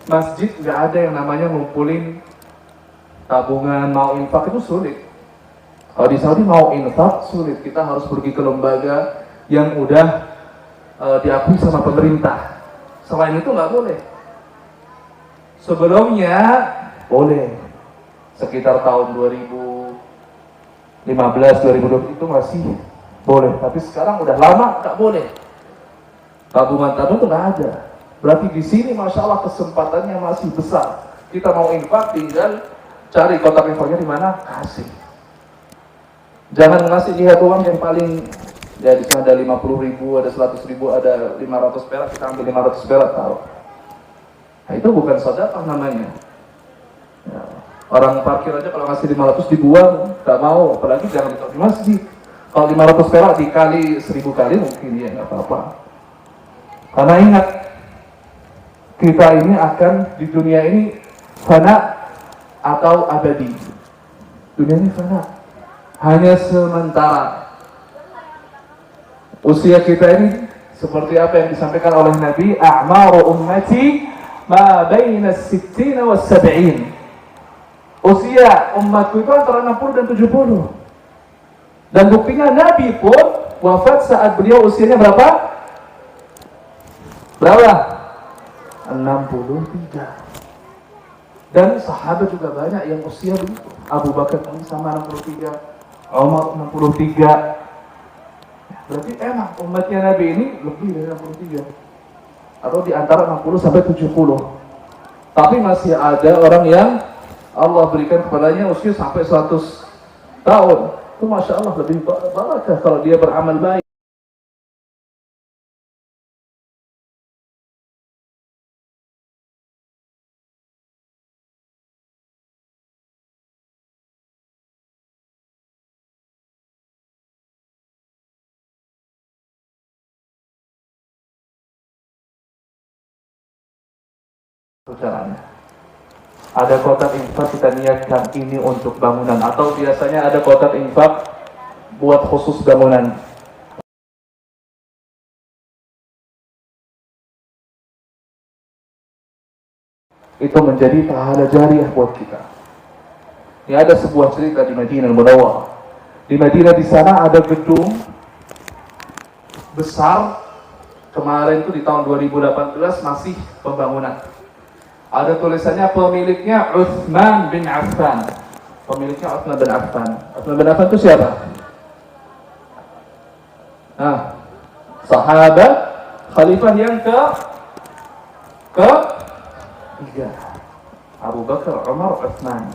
masjid nggak ada yang namanya ngumpulin tabungan mau infak, itu sulit. Kalau di Saudi mau infak sulit, kita harus pergi ke lembaga yang udah diakui sama pemerintah. Selain itu nggak boleh. Sebelumnya boleh, sekitar tahun 2015-2020 itu masih boleh, tapi sekarang udah lama nggak boleh. Tabungan itu nggak ada. Berarti di sini masya Allah kesempatannya masih besar. Kita mau infak, tinggal cari kotak infaknya di mana, kasih. Jangan ngasih lihat uang yang paling, ya di sana ada 50.000, ada 100.000, ada 500 perak, kita ambil 500 perak tahu. Nah itu bukan sedekah namanya. Ya, orang parkir aja kalau ngasih 500 dibuang, nggak mau, apalagi jangan ditaruh di masjid. Kalau 500 perak dikali 1000 kali mungkin ya nggak apa-apa. Karena ingat, kita ini akan di dunia ini fana atau abadi. Dunia ini fana, hanya sementara. Usia kita ini seperti apa yang disampaikan oleh Nabi, a'maru ummati ma baina as-sittina was-sab'in. Usia umatku itu antara 60 dan 70. Dan buktinya Nabi pun wafat saat beliau usianya berapa? Berapa? 63. Dan sahabat juga banyak yang usia begitu. Abu Bakar sama 63, Umar 63. Berarti enak umatnya Nabi ini lebih dari 63. Atau di antara 60 sampai 70. Tapi masih ada orang yang Allah berikan kepadanya usia sampai 100 tahun. Itu masya Allah lebih barakah kalau dia beramal baik. Caranya. Ada kotak infak kita niatkan ini untuk bangunan, atau biasanya ada kotak infak buat khusus bangunan. Itu menjadi pahala jariah buat kita. Ini ada sebuah cerita di Madinah Munawwarah. Di Madinah di sana ada gedung besar. Kemarin itu di tahun 2018 masih pembangunan. Ada tulisannya pemiliknya Utsman bin Affan. Pemiliknya Utsman bin Affan. Utsman bin Affan itu siapa? Nah, sahabat khalifah yang tiga. Abu Bakar, Umar, Utsman.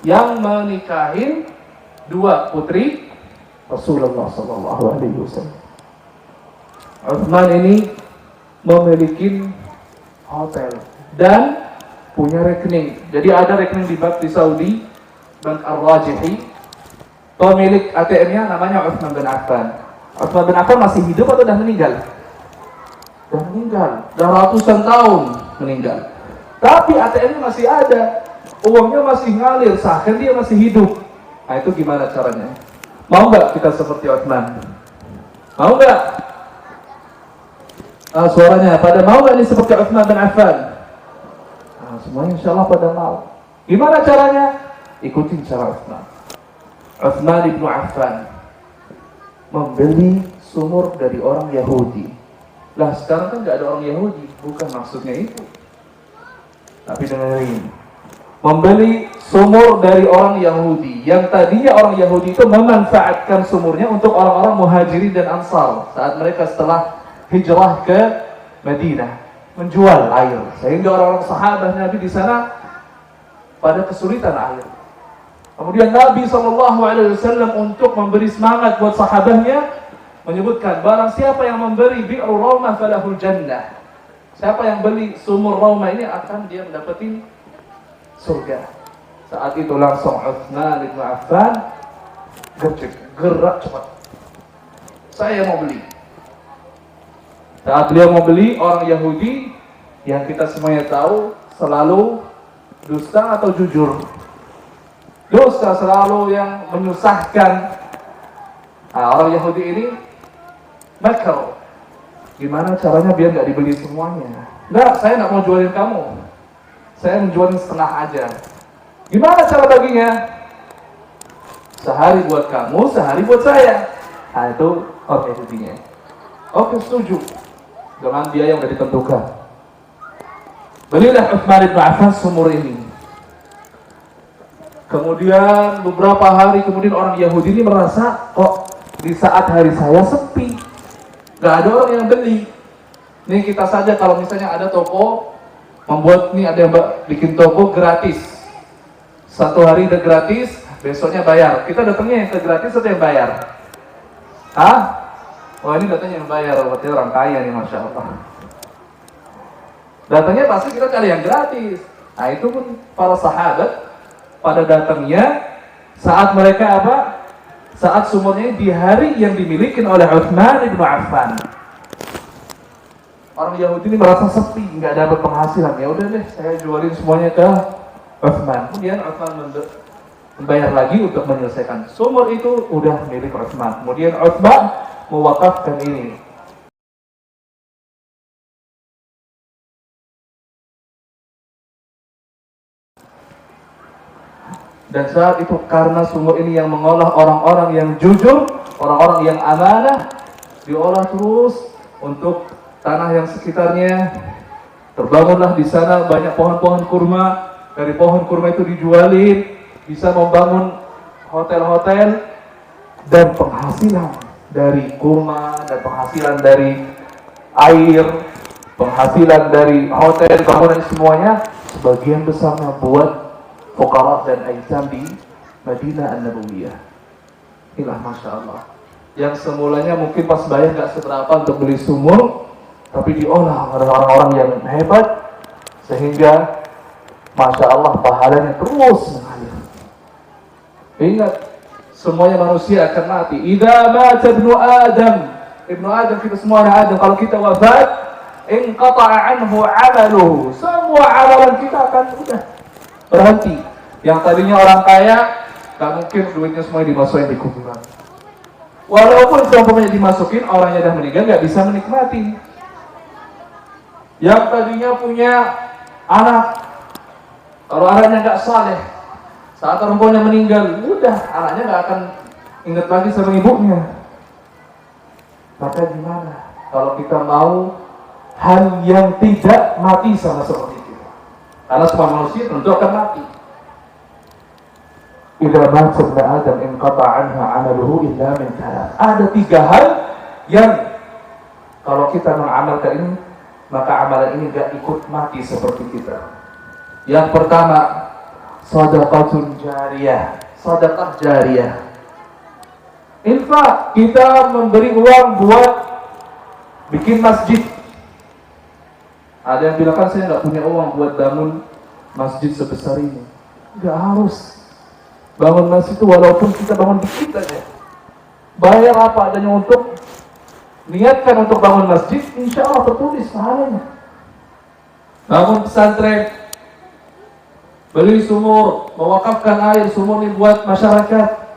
Yang menikahin dua putri Rasulullah sallallahu alaihi wasallam. Utsman ini memiliki hotel dan punya rekening. Jadi ada rekening di bank di Saudi, Bank Ar-Rajihi. Pemilik ATM-nya namanya Utsman bin Affan. Utsman bin Affan masih hidup atau sudah meninggal? Sudah meninggal. Sudah ratusan tahun meninggal. Tapi ATM-nya masih ada. Uangnya masih ngalir, seakan dia masih hidup. Nah itu gimana caranya? Mau nggak kita seperti Utsman? Mau nggak? Suaranya pada mau nggak nih seperti Utsman bin Affan? Semuanya insya Allah pada mau. Gimana caranya? Ikutin cara Utsman. Utsman bin Affan membeli sumur dari orang Yahudi. Lah sekarang kan nggak ada orang Yahudi, bukan maksudnya itu. Tapi dengerin. Membeli sumur dari orang Yahudi. Yang tadinya orang Yahudi itu memanfaatkan sumurnya untuk orang-orang Muhajirin dan Ansar saat mereka setelah hijrah ke Madinah, menjual air. Sehingga orang-orang sahabat Nabi di sana pada kesulitan air. Kemudian Nabi SAW untuk memberi semangat buat sahabatnya menyebutkan, barang siapa yang memberi bi'ru Raumah falahul jannah. Siapa yang beli sumur Raumah ini akan dia mendapati surga. Saat itu langsung Utsman bin Affan gerak cepat. Saya mau beli. Saat beliau mau beli, orang Yahudi yang kita semuanya tahu selalu dusta atau jujur. Dusta selalu yang menyusahkan. Nah, orang Yahudi ini makar. Gimana caranya biar nggak dibeli semuanya? Enggak, saya nggak mau jualin kamu. Saya menjualin setengah aja. Gimana cara baginya? Sehari buat kamu, sehari buat saya. Nah itu oke intinya. Oke setuju. Dengan biaya yang sudah ditentukan. Belilah Utsman bin Affan sumur ini. Kemudian beberapa hari kemudian orang Yahudi ini merasa kok di saat hari saya sepi, gak ada orang yang beli. Nih kita saja kalau misalnya ada toko membuat nih ada yang bikin toko gratis, satu hari udah gratis, besoknya bayar. Kita datangnya yang ke gratis atau yang bayar? Hah? Oh ini datangnya yang bayar, berarti orang kaya nih masya Allah. Datangnya pasti kita cari yang gratis. Nah itu pun para sahabat pada datangnya saat mereka apa? Saat sumurnya di hari yang dimiliki oleh Utsman bin Affan. Orang Yahudi ini merasa sepi, nggak dapat penghasilan. Ya udah deh, saya jualin semuanya ke Utsman. Kemudian Utsman membayar lagi untuk menyelesaikan. Sumur itu udah milik Utsman. Kemudian Utsman mewakafkan ini. Dan saat itu karena sumur ini yang mengolah orang-orang yang jujur, orang-orang yang amanah, diolah terus untuk tanah yang sekitarnya. Terbangunlah di sana banyak pohon-pohon kurma. Dari pohon kurma itu dijualin, bisa membangun hotel-hotel, dan penghasilan dari kurma dan penghasilan dari air, penghasilan dari hotel, bangunan semuanya sebagian besarnya buat fuqara dan aitam di Madinah An-Nabawiyah. Inilah Masya Allah. Yang semulanya mungkin pas bayar gak seberapa untuk beli sumur, tapi diolah oleh orang-orang yang hebat, sehingga Masya Allah pahalanya terus mengalir. Ingat, semuanya manusia akan mati. Idza mata ibnu Adam kita semua anak Adam, kalau kita wafat, inqata'a anhu 'amaluhu. Semua amalan kita akan sudah berhenti. Yang tadinya orang kaya, gak mungkin duitnya semuanya dimasukin di kuburan. Walaupun semuanya dimasukin, orangnya dah meninggal gak bisa menikmati. Yang tadinya punya anak, kalau anaknya gak saleh, Saat orang tuanya meninggal, udah anaknya nggak akan ingat lagi sama ibunya. Maka gimana kalau kita mau hal yang tidak mati sama seperti kita? Karena semua manusia tentu akan mati. Idza mata ibnu Adam inqata anha 'amaluhu illa min thalath. Ada 3 hal yang kalau kita mengamalkan ini, maka amalan ini gak ikut mati seperti kita. Yang pertama, shadaqatun jariyah, sedekah jariyah. Infak, kita memberi uang buat bikin masjid. Ada yang bilang, kan saya nggak punya uang buat bangun masjid sebesar ini. Nggak harus bangun masjid itu, walaupun kita bangun dikit aja. Bayar apa adanya untuk niatkan untuk bangun masjid, insya Allah tertulis pahalanya. Bangun pesantren, beli sumur, mewakafkan air sumur ini buat masyarakat.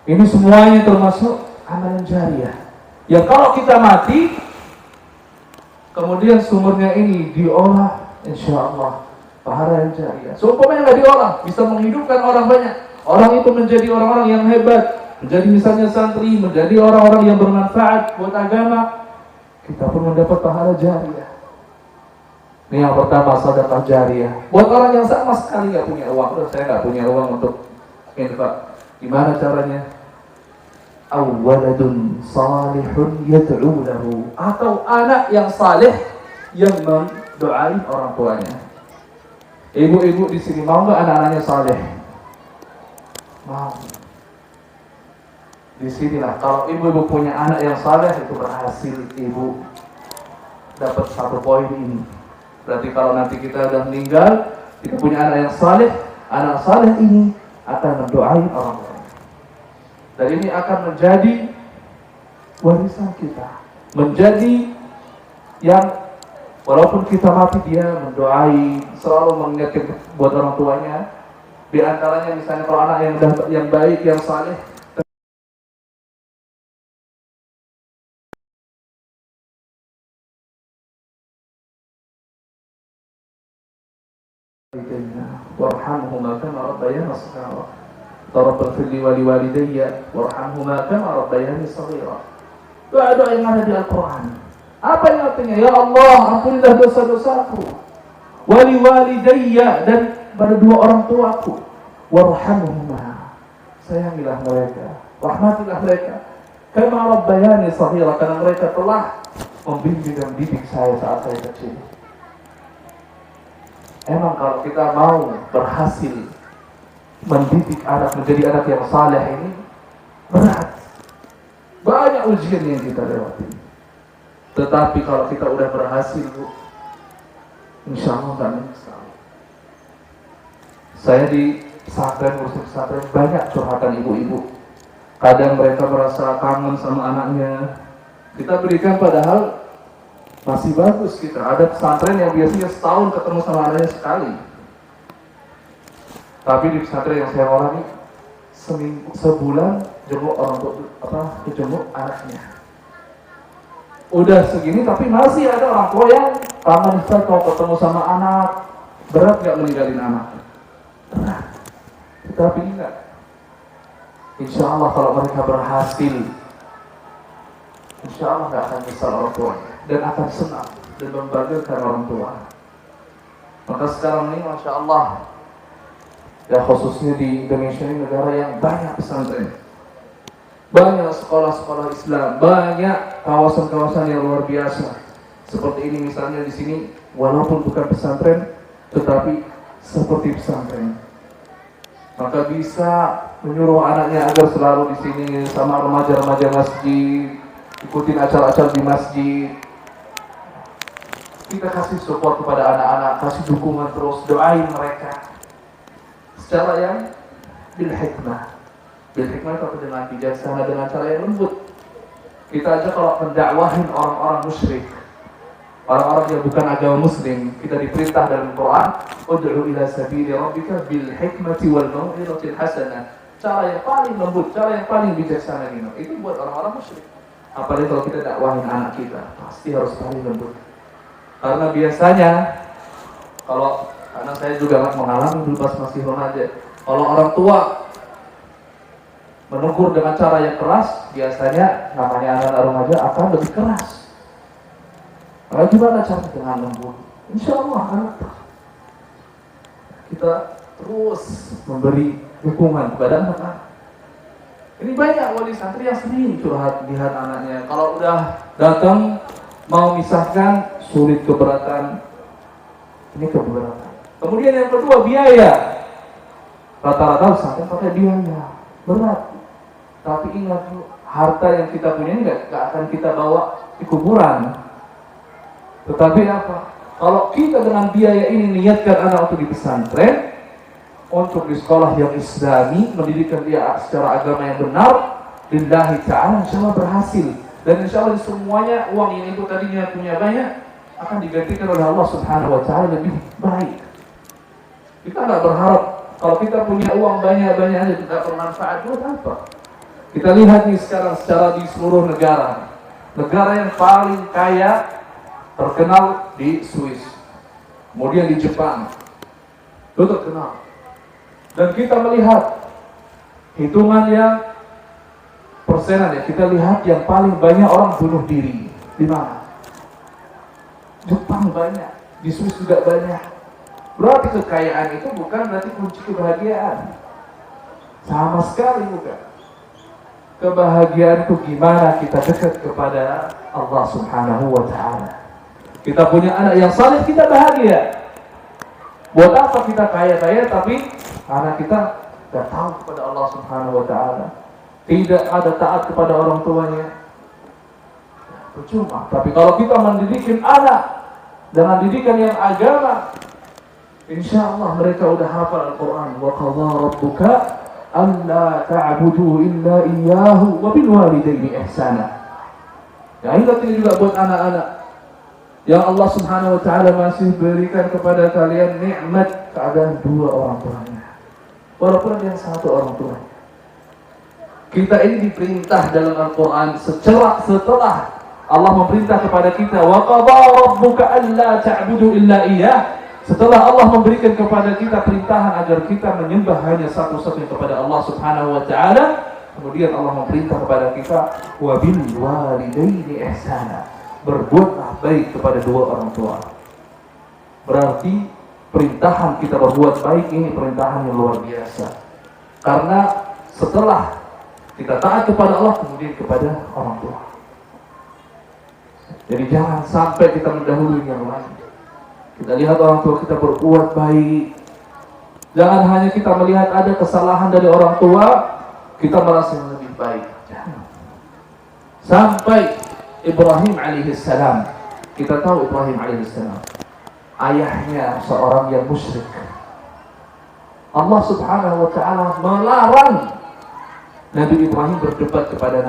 Ini semuanya termasuk amalan jariyah. Ya kalau kita mati, kemudian sumurnya ini diolah, insya Allah pahala yang jariyah. Seumpamanya nggak diolah, bisa menghidupkan orang banyak. Orang itu menjadi orang-orang yang hebat, menjadi misalnya santri, menjadi orang-orang yang bermanfaat buat agama. Kita pun mendapat pahala jariyah. Ini yang pertama, sedekah jariyah. Buat orang yang sama sekali nggak punya uang, saya nggak punya uang untuk infak. Gimana caranya? Awwaladun salihun yad'u lahu, atau anak yang saleh yang mendoain orang tuanya. Ibu-ibu di sini mau nggak anak-anaknya saleh? Mau. Di sinilah kalau ibu-ibu punya anak yang saleh, itu berhasil, ibu dapat 1 poin ini. Berarti kalau nanti kita sudah meninggal, kita punya anak yang saleh, anak saleh ini akan mendoain orang tua. Dan ini akan menjadi warisan kita, menjadi yang walaupun kita mati dia mendoai, selalu mengingatkan buat orang tuanya. Di antaranya misalnya kalau anak yang baik, yang saleh, warhamhuma kama rabbayani shaghira. Rabbana ighfir li wa liwalidayya warhamhuma kama rabbayani shaghira. Doa-doa yang ada di Al-Quran. Apa yang artinya? Ya Allah, ampunilah dosa-dosaku. Wa liwalidayya, dan pada 2 orang tuaku. Warhamhuma, sayangilah mereka, rahmatilah mereka. Kama rabbayani shaghira, karena mereka telah membimbing dan mendidik saya saat saya kecil. Emang kalau kita mau berhasil mendidik anak menjadi anak yang saleh ini berat. Banyak ujian yang kita lewati. Tetapi kalau kita udah berhasil, insya Allah gak menyesal. Saya di pesantren, ngurus pesantren, banyak curhatan ibu-ibu. Kadang mereka merasa kangen sama anaknya. Kita berikan, padahal masih bagus kita. Ada pesantren yang biasanya setahun ketemu sama anaknya sekali. Tapi di pesantren yang saya alami, sebulan jenguk orang tua, jenguk anaknya. Udah segini tapi masih ada orang tua yang kangen, Ustaz, mau ketemu sama anak. Berat gak meninggalin anak? Berat. Tetapi ingat, insya Allah kalau mereka berhasil, insya Allah gak akan nyesal orang tuanya, dan akan senang dan membanggakan orang tua. Maka sekarang ini Masya Allah, ya khususnya di Indonesia ini negara yang banyak pesantren, banyak sekolah-sekolah Islam, banyak kawasan-kawasan yang luar biasa. Seperti ini misalnya di sini, walaupun bukan pesantren, tetapi seperti pesantren. Maka bisa menyuruh anaknya agar selalu di sini sama remaja-remaja masjid, ikutin acara-acara di masjid. Kita kasih support kepada anak-anak, kasih dukungan terus, doain mereka secara yang bil hikmah. Bil hikmah itu dengan bijaksana, dengan cara yang lembut. Kita aja kalau mendakwahin orang-orang musyrik, orang-orang yang bukan agama muslim, kita diperintah dalam Quran, ud'u ila sabili rabbika bil hikmati wal mau'izatil hasanah. Cara yang paling lembut, cara yang paling bijaksana ini. Itu buat orang-orang musyrik. Apalagi kalau kita dakwahin anak kita, pasti harus paling lembut. Karena biasanya, karena saya juga mengalami dulu pas masih remaja, Kalau orang tua menegur dengan cara yang keras, biasanya namanya anak remaja akan lebih keras. Kalau gimana cara dengan lembut? Insya Allah anak kita terus memberi dukungan kepada anak-anak. Ini banyak wali santri yang sering curhat lihat anaknya. Kalau udah datang mau misahkan, sulit, keberatan. Ini keberatan. Kemudian yang kedua, biaya. Rata-rata pesantren pakai biaya berat. Tapi ingat, harta yang kita punya ini nggak akan kita bawa di kuburan. Tetapi apa? Kalau kita dengan biaya ini niatkan anak untuk di pesantren, untuk di sekolah yang islami, mendidikan dia secara agama yang benar, lillahi ta'ala, insya Allah berhasil. Dan insya Allah semuanya uang yang itu tadinya punya banyak akan digantikan oleh Allah Subhanahu wa ta'ala lebih baik. Kita nggak berharap kalau kita punya uang banyak-banyak aja tidak bermanfaat, buat apa? Kita lihat nih sekarang secara di seluruh negara. Negara yang paling kaya terkenal di Swiss, kemudian di Jepang, itu terkenal. Dan kita melihat hitungan yang persenan ya, kita lihat yang paling banyak orang bunuh diri di mana? Jepang banyak, di Swiss juga banyak. Berarti kekayaan itu bukan berarti kunci kebahagiaan, sama sekali bukan. Kebahagiaan itu gimana kita dekat kepada Allah Subhanahu wa ta'ala. Kita punya anak yang saleh, kita bahagia. Buat apa kita kaya-kaya tapi anak kita tidak tahu kepada Allah Subhanahu wa ta'ala, tidak ada taat kepada orang tuanya, percuma. Tapi kalau kita mendidik anak dengan didikan yang agama, insya Allah mereka udah hafal Al-Quran. Wa qadha rabbuka alla ta'budu illa iyyahu wa bil walidayni ihsana. Ya, ingat ini juga buat anak-anak yang Allah Subhanahu wa ta'ala masih berikan kepada kalian nikmat keadaan dua orang tuanya, walaupun yang satu orang tua. Kita ini diperintah dalam Al-Quran setelah Allah memerintah kepada kita, wa qadha rabbuka alla ta'budu illa iyyah. Setelah Allah memberikan kepada kita perintahan agar kita menyembah hanya satu-satunya kepada Allah Subhanahu wa ta'ala, kemudian Allah memerintah kepada kita, wa bil walidaini ihsana, berbuatlah baik kepada dua orang tua. Berarti perintahan kita berbuat baik ini perintahan yang luar biasa. Karena setelah kita taat kepada Allah, kemudian kepada orang tua. Jadi jangan sampai kita mendahului yang lain. Kita lihat orang tua kita berbuat baik, jangan hanya kita melihat ada kesalahan dari orang tua, kita merasa yang lebih baik. Jangan. Sampai Ibrahim alaihissalam, kita tahu Ibrahim alaihissalam, ayahnya seorang yang musyrik. Allah Subhanahu wa ta'ala melarang Nabi Ibrahim berdebat kepada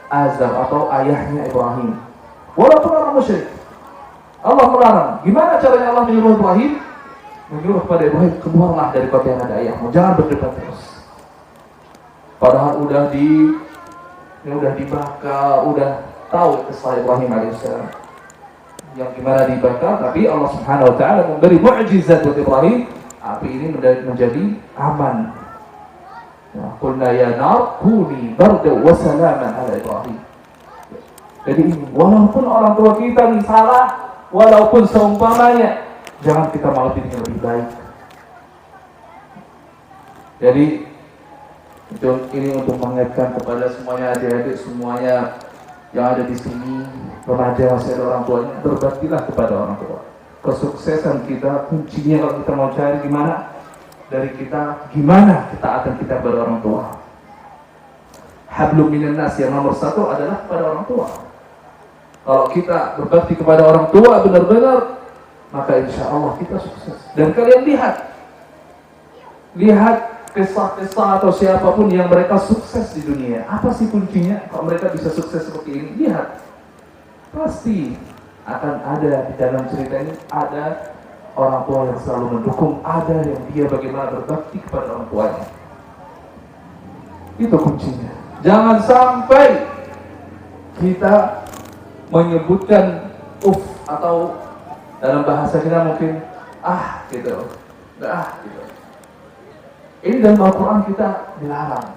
Azar atau ayahnya Ibrahim, walaupun orang musyrik. Allah melarang. Gimana caranya Allah menyuruh Ibrahim? Menyuruh kepada Ibrahim, keluarlah dari kota yang ada ayahmu, jangan berdebat terus. Padahal udah dibakar, udah tahu kisah Ibrahim alaihissalam yang gimana dibakar, tapi Allah Subhanahu wa ta'ala memberi mukjizat buat Ibrahim, api ini menjadi aman. Qulna ya nar kuni bardan wa salaman ala Ibrahim. Jadi walaupun orang tua kita ini salah, walaupun seumpamanya, jangan kita malah pilih yang lebih baik. Jadi ini untuk mengingatkan kepada semuanya, adik-adik semuanya yang ada di sini, remaja masih ada orang tuanya, berbaktilah kepada orang tua. Kesuksesan kita kuncinya kalau kita mau cari gimana, dari kita gimana ketaatan kita kepada orang tua. Hablum minan nas yang nomor satu adalah kepada orang tua. Kalau kita berbakti kepada orang tua benar-benar, maka insya Allah kita sukses. Dan kalian lihat kisah-kisah atau siapapun yang mereka sukses di dunia. Apa sih kuncinya? Kalau mereka bisa sukses seperti ini, lihat, pasti akan ada di dalam cerita ini, ada orang tua yang selalu mendukung, ada yang dia bagaimana berbakti kepada orang tuanya. Itu kuncinya. Jangan sampai kita menyebutkan atau dalam bahasa kita mungkin gitu, gitu. Ini dalam Al-Quran kita dilarang.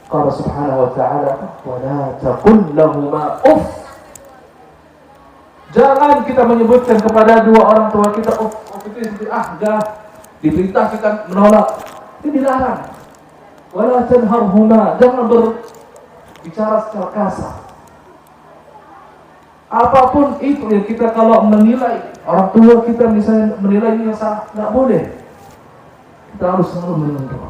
Qala subhanahu wa ta'ala, wa la taqul lahuma uff. Jangan kita menyebutkan kepada dua orang tua kita uff itu seperti enggak. Diperintah kita menolak. Ini dilarang. Wa la tanharhuma, jangan berbicara secara kasar. Apapun itu yang kita kalau menilai orang tua kita misalnya menilai ini yang salah, enggak boleh. Kita harus selalu menunduk.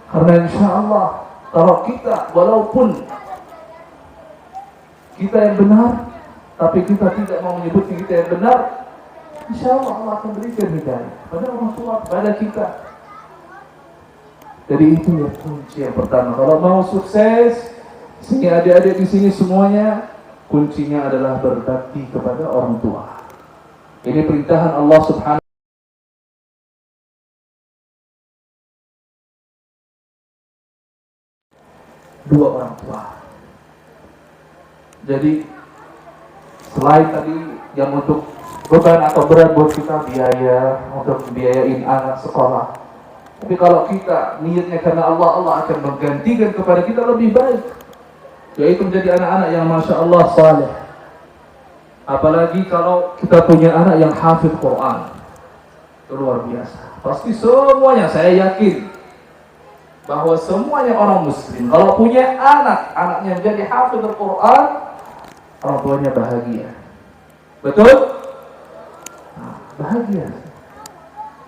Karena insya Allah kalau kita walaupun kita yang benar, tapi kita tidak mau menyebut kita yang benar, insya Allah Allah akan berikan hidayah pada orang tua, pada kita. Jadi itu ya kunci yang pertama. Kalau mau sukses, sini adik-adik di sini semuanya kuncinya adalah berbakti kepada orang tua. Ini perintahan Allah Subhanahu. Dua orang tua. Jadi selain tadi yang untuk beban atau berat buat kita biaya untuk biayain anak sekolah, tapi kalau kita niatnya karena Allah, Allah akan menggantikan kepada kita lebih baik, yaitu menjadi anak-anak yang masya Allah saleh. Apalagi kalau kita punya anak yang hafid Quran, itu luar biasa. Pasti semuanya saya yakin bahwa semuanya orang muslim kalau punya anak-anaknya menjadi hafidz Al-Quran, orang tuanya bahagia. Betul? Bahagia.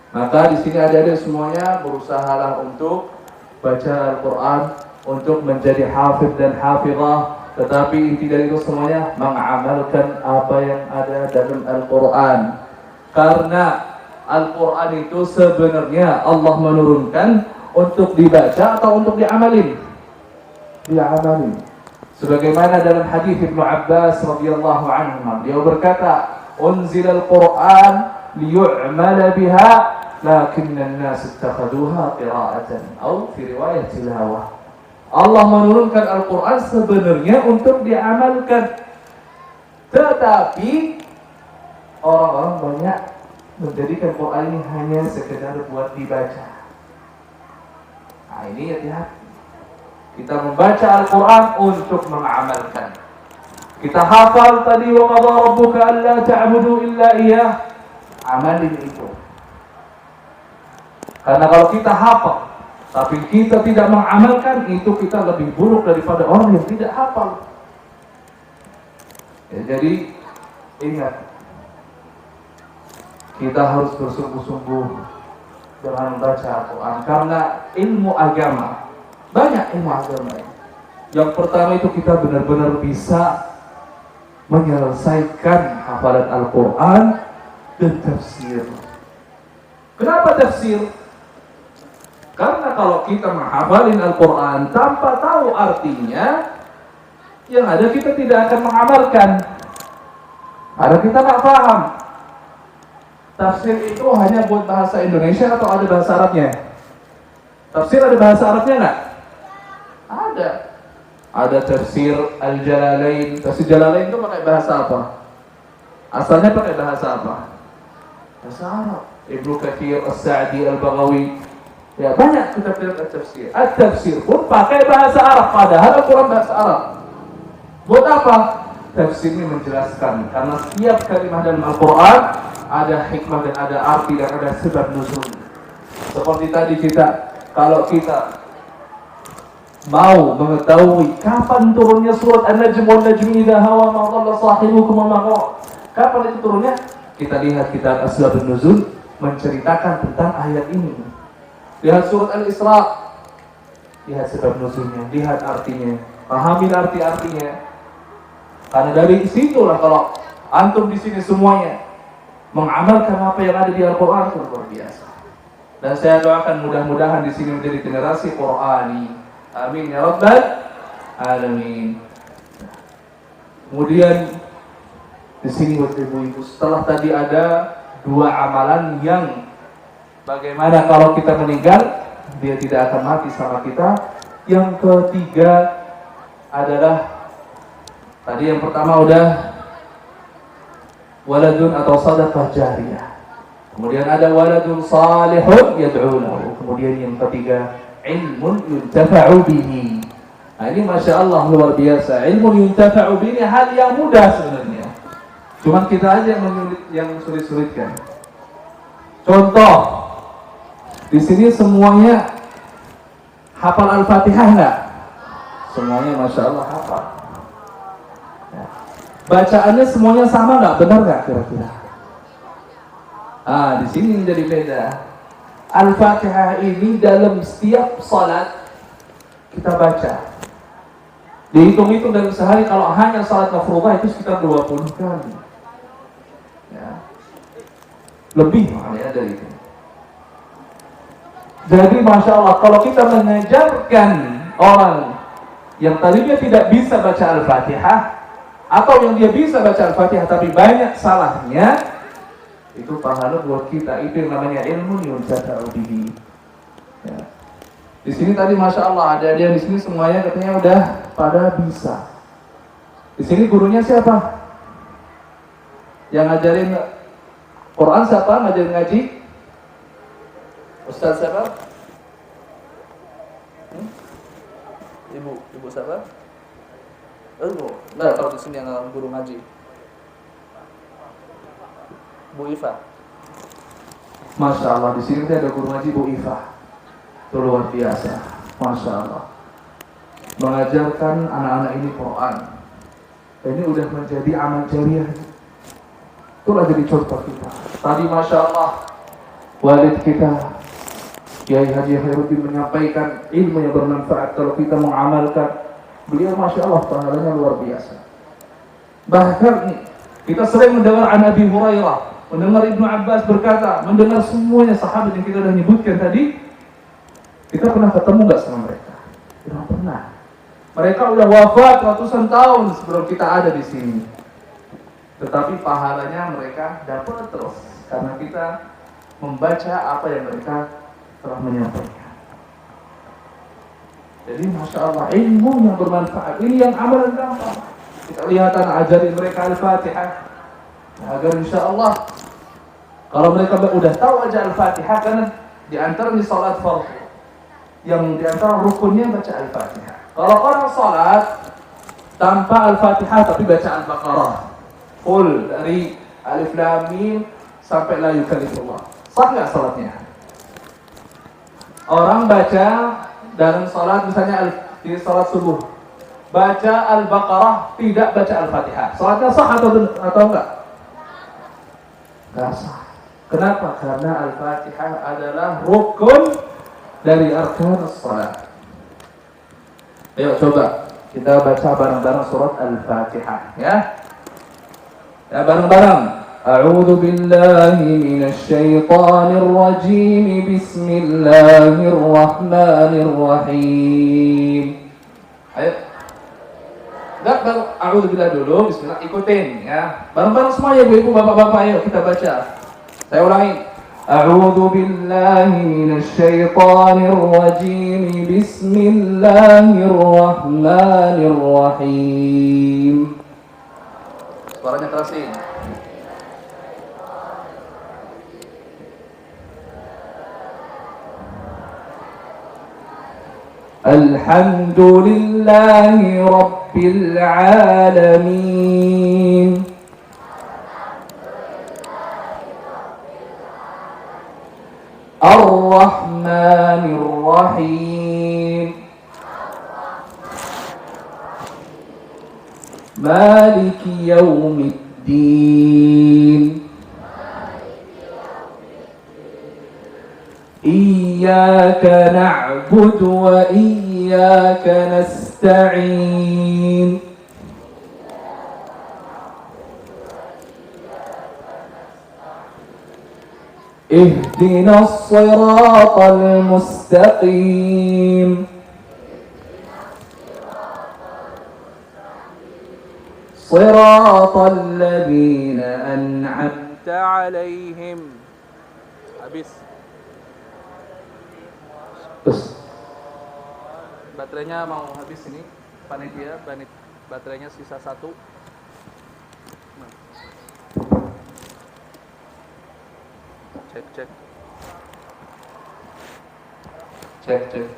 Maka di sini adik-adik semuanya berusahalah untuk baca Al-Quran, untuk menjadi hafidz dan hafizah. Tetapi inti dari itu semuanya mengamalkan apa yang ada dalam Al-Quran. Karena Al-Quran itu sebenarnya Allah menurunkan untuk dibaca atau untuk diamalin? Diamalin. Sebagaimana dalam hadis Ibnu Abbas radhiyallahu anhu, dia berkata, "Unzilal Qur'an liyu'mala biha, lakinna an-nas ittakhaduha qira'atan." Atau fi riwayat tilawah. Allah menurunkan Al-Qur'an sebenarnya untuk diamalkan. Tetapi orang-orang banyak menjadikan Quran ini hanya sekedar buat dibaca. Nah ini hati-hati. Kita membaca Al-Quran untuk mengamalkan. Kita hafal tadi wa qadha rabbuka alla ta'budu illa iyyah. Amalin itu. Karena kalau kita hafal tapi kita tidak mengamalkan, itu kita lebih buruk daripada orang yang tidak hafal. Ya, jadi ingat, kita harus bersungguh-sungguh dengan membaca Al-Quran, karena ilmu agama, banyak ilmu agama. Yang pertama itu kita benar-benar bisa menyelesaikan hafalan Al-Quran dan tafsir. Kenapa tafsir? Karena kalau kita menghafalin Al-Quran tanpa tahu artinya, yang ada kita tidak akan mengamalkan. Ada kita tak paham. Tafsir itu hanya buat bahasa Indonesia atau ada bahasa Arabnya? Tafsir ada bahasa Arabnya nggak? Ada. Ada tafsir Al-Jalalain. Tafsir Jalalain itu pakai bahasa apa? Asalnya pakai bahasa apa? Bahasa Arab. Ibnu Katsir, As-Sa'di, Al-Baghawi. Ya banyak kitab-kitab tafsir. At-tafsir pun pakai bahasa Arab. Padahal Al-Quran bahasa Arab. Buat apa? Tafsir ini menjelaskan. Karena setiap kalimat dalam Al-Quran ada hikmah dan ada arti dan ada sebab nuzul. Seperti tadi kalau kita mau mengetahui kapan turunnya surat An-Najm wal Najmi idza hawa ma dhalla sahibukum wa ma ghawa, kapan itu turunnya? Kita lihat kitab Asbab Nuzul menceritakan tentang ayat ini. Lihat surat Al-Isra, lihat sebab nuzulnya, lihat artinya, pahami arti-artinya. Karena dari situlah kalau antum di sini semuanya mengamalkan apa yang ada di Al-Quran, itu luar biasa. Dan saya doakan mudah-mudahan di sini menjadi generasi Qurani. Amin ya rabbal alamin. Kemudian di sini buat ibu-ibu, setelah tadi ada dua amalan yang bagaimana kalau kita meninggal dia tidak akan mati sama kita. Yang ketiga adalah tadi yang pertama udah waladun atau sedekah jariyah, Kemudian ada waladun salihun yad'u lahu. Kemudian yang ketiga, ilmun yuntafa'u bihi. Nah, ini Masya Allah luar biasa. Ilmun yuntafa'u bihi hal yang mudah sebenarnya. Cuma kita aja yang sulit-sulitkan. Contoh, di sini semuanya hafal Al-Fatihah enggak? Semuanya Masya Allah hafal. Ya. Bacaannya semuanya sama enggak? Benar enggak kira-kira? Di sini menjadi beda. Al-Fatihah ini dalam setiap salat kita baca. Dihitung-hitung dalam sehari kalau hanya salat mafruḍah itu sekitar 20 kali. Ya. Lebih makanya dari itu. Jadi Masya Allah, kalau kita mengajarkan orang yang tadinya tidak bisa baca Al-Fatihah, atau yang dia bisa baca Al-Fatihah tapi banyak salahnya, itu pahala buat kita. Itu yang namanya ilmu yuntafa'u bihi. Ya. Di sini tadi Masya Allah ada dia di sini semuanya katanya udah pada bisa. Di sini gurunya siapa? Yang ngajarin Quran siapa? Ngajarin ngaji? Ustaz siapa? Ibu siapa? Nah, kalau di sini yang guru ngaji. Bu Ifa. Masya Allah, di sini ada guru ngaji Bu Ifa. Itu luar biasa, Masya Allah. Mengajarkan anak-anak ini Quran. Ini udah menjadi amal jariah. Itulah jadi contoh kita. Tadi Masya Allah, walid kita Kiai Haji Khairuddin menyampaikan ilmu yang bermanfaat kalau kita mengamalkan. Beliau Masya Allah pahalanya luar biasa. Bahkan kita sering mendengar an Abi Hurairah, mendengar Ibnu Abbas berkata, mendengar semuanya sahabat yang kita sudah nyebutkan tadi. Kita pernah ketemu nggak sama mereka? Tidak pernah. Mereka udah wafat ratusan tahun sebelum kita ada di sini. Tetapi pahalanya mereka dapat terus karena kita membaca apa yang mereka telah menyampaikan. Jadi Masya Allah, ilmu yang bermanfaat ini yang amalan gampang. Kita lihat ajarin mereka Al-Fatihah agar Insya Allah kalau mereka udah tahu aja Al-Fatihah, karena di antara di salat fardu yang di antara rukunnya baca Al-Fatihah. Kalau orang salat tanpa Al-Fatihah tapi baca Al-Baqarah full dari Alif Lam Mim sampai la yukallifullah, sah nggak salatnya? Orang baca dalam salat misalnya di salat subuh baca Al-Baqarah tidak baca Al-Fatihah, salatnya sah atau enggak? Enggak sah. Kenapa? Karena Al-Fatihah adalah rukun dari arkan salat. Ayo coba kita baca bareng-bareng surat Al-Fatihah ya. Ya bareng-bareng. A'udzu billahi minasy syaithanir rajim. Bismillahirrahmanirrahim. Ayo. Enggak, baru a'udzu billahi dulu, bismillah, ikutin ya. Bareng-bareng semua ya ibu-ibu, bapak-bapak, ayo kita baca. Saya ulangi. A'udzu billahi minasy syaithanir rajim. Bismillahirrahmanirrahim. Suaranya kerasin. Alhamdulillahi Rabbil Alamin. Ar-Rahmanir Rahim. Maliki Yaumiddin. Iyyaka na'budu wa iyyaka nasta'in. Ihdinas siratal mustaqim. Siratal ladzina an'amta 'alaihim. Habis. Terus baterainya mau habis ini, panitia, baterainya sisa 1. Cek. Cek.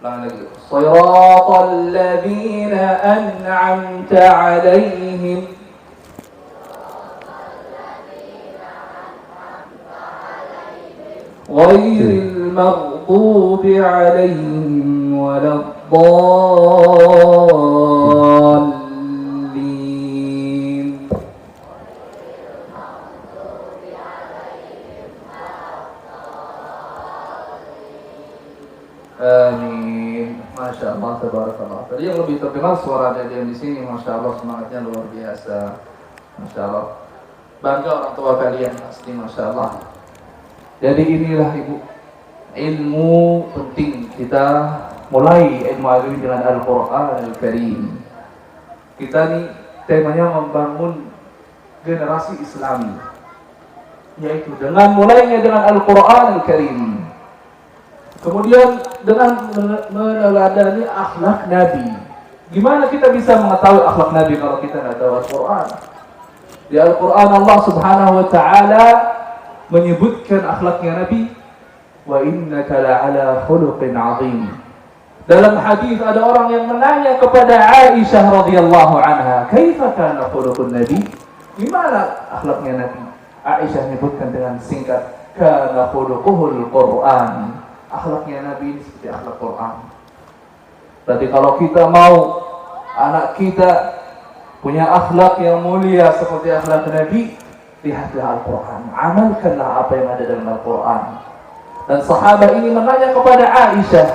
Ulangi lagi. Shiratal ladzina an'amta 'alaihim ghairil maghdubi 'alaihim waladdallin. Amin. Masya Allah, tabarakallah. Tadi yang lebih terkenal suara Dede di sini, masya Allah, semangatnya luar biasa. Masya Allah. Bangga orang tua kalian pasti, masya Allah. Jadi inilah ibu, ilmu penting kita mulai ilmu agama dengan Al-Quran Al-Karim. Kita nih temanya membangun generasi Islami, yaitu dengan mulainya dengan Al-Quran Al-Karim. Kemudian dengan meneladani akhlak Nabi. Gimana kita bisa mengetahui akhlak Nabi kalau kita tidak tahu Al-Quran? Di Al-Quran Allah Subhanahu wa Ta'ala menyebutkan akhlaknya Nabi, wa innaka la'ala khuluqin 'azim. Dalam hadis ada orang yang menanya kepada Aisyah radhiyallahu anha, "Kaifa kana khuluqun Nabi?" Gimana akhlaknya Nabi? Aisyah menyebutkan dengan singkat, "Kana khuluquhul Qur'an." Akhlaknya Nabi seperti akhlak Quran. Berarti kalau kita mau anak kita punya akhlak yang mulia seperti akhlak Nabi, lihatlah Al-Quran, amalkanlah apa yang ada dalam Al-Quran. Dan sahabat ini menanya kepada Aisyah.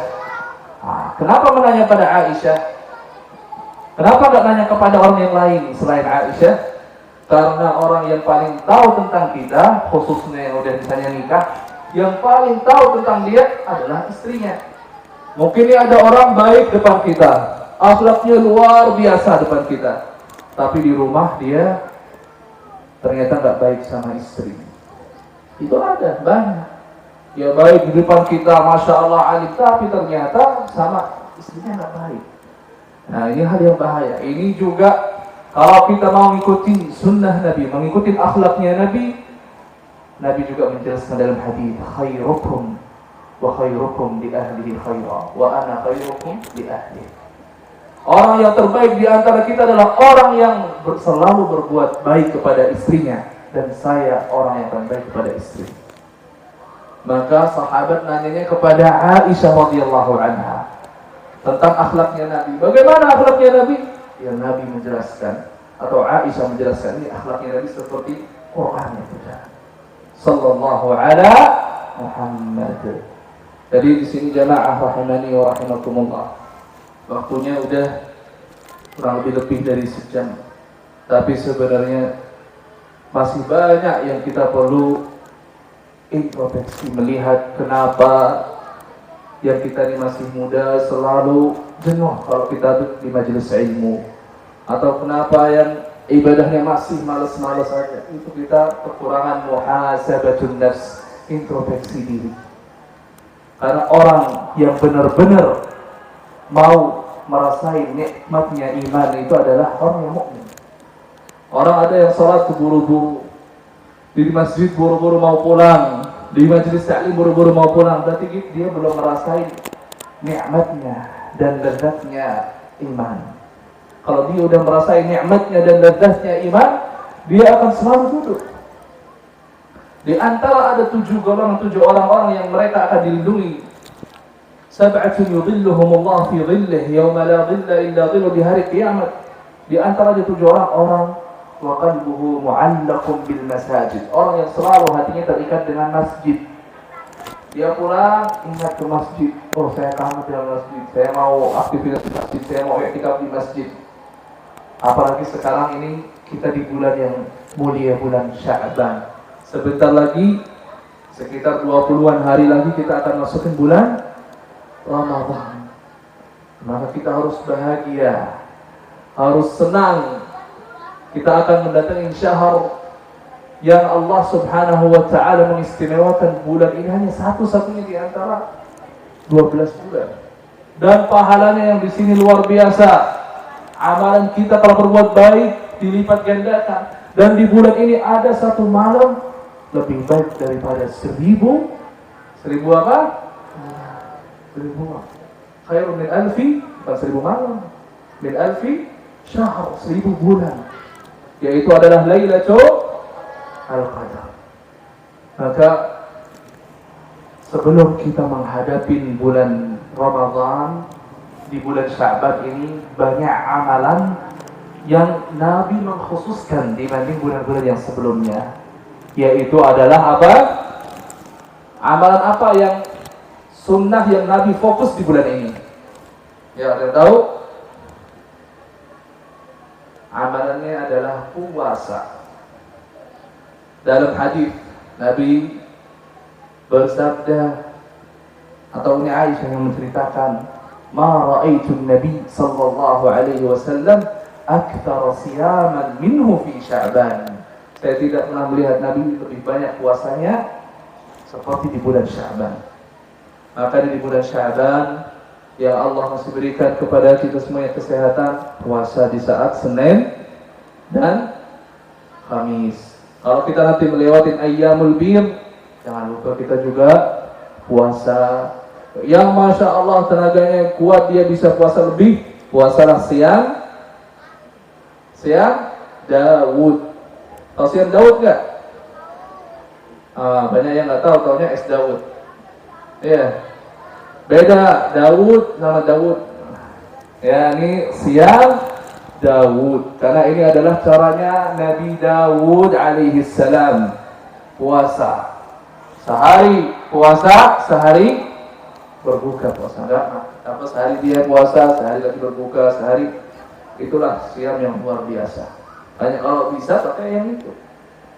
Kenapa menanya pada Aisyah? Kenapa tidak nanya kepada orang yang lain selain Aisyah? Karena orang yang paling tahu tentang kita, khususnya yang udah misalnya nikah, yang paling tahu tentang dia adalah istrinya. Mungkin ini ada orang baik depan kita, akhlaknya luar biasa depan kita, tapi di rumah dia ternyata nggak baik sama istri. Itu ada banyak. Ya baik di depan kita, masya Allah alim, tapi ternyata sama istrinya nggak baik. Nah ini hal yang bahaya. Ini juga kalau kita mau mengikuti sunnah Nabi, mengikuti akhlaknya Nabi, Nabi juga menjelaskan dalam hadis, khairukum wa khairukum li ahlihi khaira wa ana khairukum li ahli. Orang yang terbaik di antara kita adalah orang yang selalu berbuat baik kepada istrinya, dan saya orang yang terbaik kepada istri. Maka sahabat nanyanya kepada Aisyah radhiyallahu anha tentang akhlaknya Nabi. Bagaimana akhlaknya Nabi? Ya Nabi menjelaskan, atau Aisyah menjelaskan, ini akhlaknya Nabi seperti Quran yang sudah. Sallallahu ala Muhammad. Jadi di sini jamaah rahimani wa rahimakumullah. Waktunya udah kurang lebih dari sejam. Tapi sebenarnya masih banyak yang kita perlu introspeksi, melihat kenapa yang kita ini masih muda selalu jenuh kalau kita duduk di majelis ilmu, atau kenapa yang ibadahnya masih malas-malas saja. Itu kita kekurangan muhasabatun nafs, introspeksi diri. Karena orang yang benar-benar mau merasakan nikmatnya iman itu adalah orang yang mukmin. Orang ada yang sholat keburu-buru, di masjid buru-buru mau pulang, di majelis taklim buru-buru mau pulang, berarti dia belum merasakan nikmatnya dan lezatnya iman. Kalau dia udah merasakan nikmatnya dan lezatnya iman, dia akan selalu duduk. Di antara ada 7 orang-orang yang mereka akan dilindungi. Sab'atun yudhilluhumullah fi dhillih yawma la dhilla illa dhilluh, di hari kiamat. Di antara ada 7 orang wa qalbuhu mu'allaqun bil masajid. Orang yang selalu hatinya terikat dengan masjid. Dia pulang ingat ke masjid. Oh, saya kangen dengan masjid. Saya mau aktivitas di masjid. Saya mau iktikaf di masjid. Apalagi sekarang ini kita di bulan yang mulia, bulan Sya'ban. Sebentar lagi, sekitar 20-an hari lagi kita akan masukin bulan Ramadan. Maka kita harus bahagia, harus senang. Kita akan mendatangi syahr yang Allah Subhanahu wa Ta'ala mengistimewakan bulan ini hanya satu-satunya di antara 12 bulan. Dan pahalanya yang di sini luar biasa. Amalan kita kalau berbuat baik dilipat gandakan. Dan di bulan ini ada satu malam lebih baik daripada 1000 apa? 1000 malam. Khairun min alfi, bukan 1000 malam. Min alfi syahr, 1000 bulan. Yaitu adalah Lailatul Qadar. Maka sebelum kita menghadapi bulan Ramadan, di bulan Sya'ban ini banyak amalan yang Nabi mengkhususkan dibanding bulan-bulan yang sebelumnya. Yaitu adalah apa? Amalan apa yang sunnah yang Nabi fokus di bulan ini? Ya, ada yang tahu? Amalannya adalah puasa. Dalam hadis Nabi bersabda, atau ini Aisyah yang menceritakan, "Ma ra'aitu Nabi sallallahu alaihi wasallam aktsara siyaman minhu fi Sya'ban." Saya tidak pernah melihat Nabi lebih banyak puasanya seperti di bulan Sya'ban. Maka di bulan Sya'ban, ya Allah masih berikan kepada kita semuanya kesehatan, puasa di saat Senin dan Kamis. Kalau kita nanti melewati Ayyamul Bir, jangan lupa kita juga puasa. Yang Masya Allah tenaganya kuat, dia bisa puasa lebih, puasalah siang Daud. Tahu siang Daud nggak? Banyak yang nggak tahu, taunya es Daud. Iya, beda Daud sama Daud. Ya, ini siang Daud, karena ini adalah caranya Nabi Daud alaihi salam puasa. Sehari puasa, sehari berbuka. Puasa enggak? Apa sehari dia puasa, sehari lagi berbuka, sehari. Itulah siam yang luar biasa. Hanya kalau bisa pakai yang itu.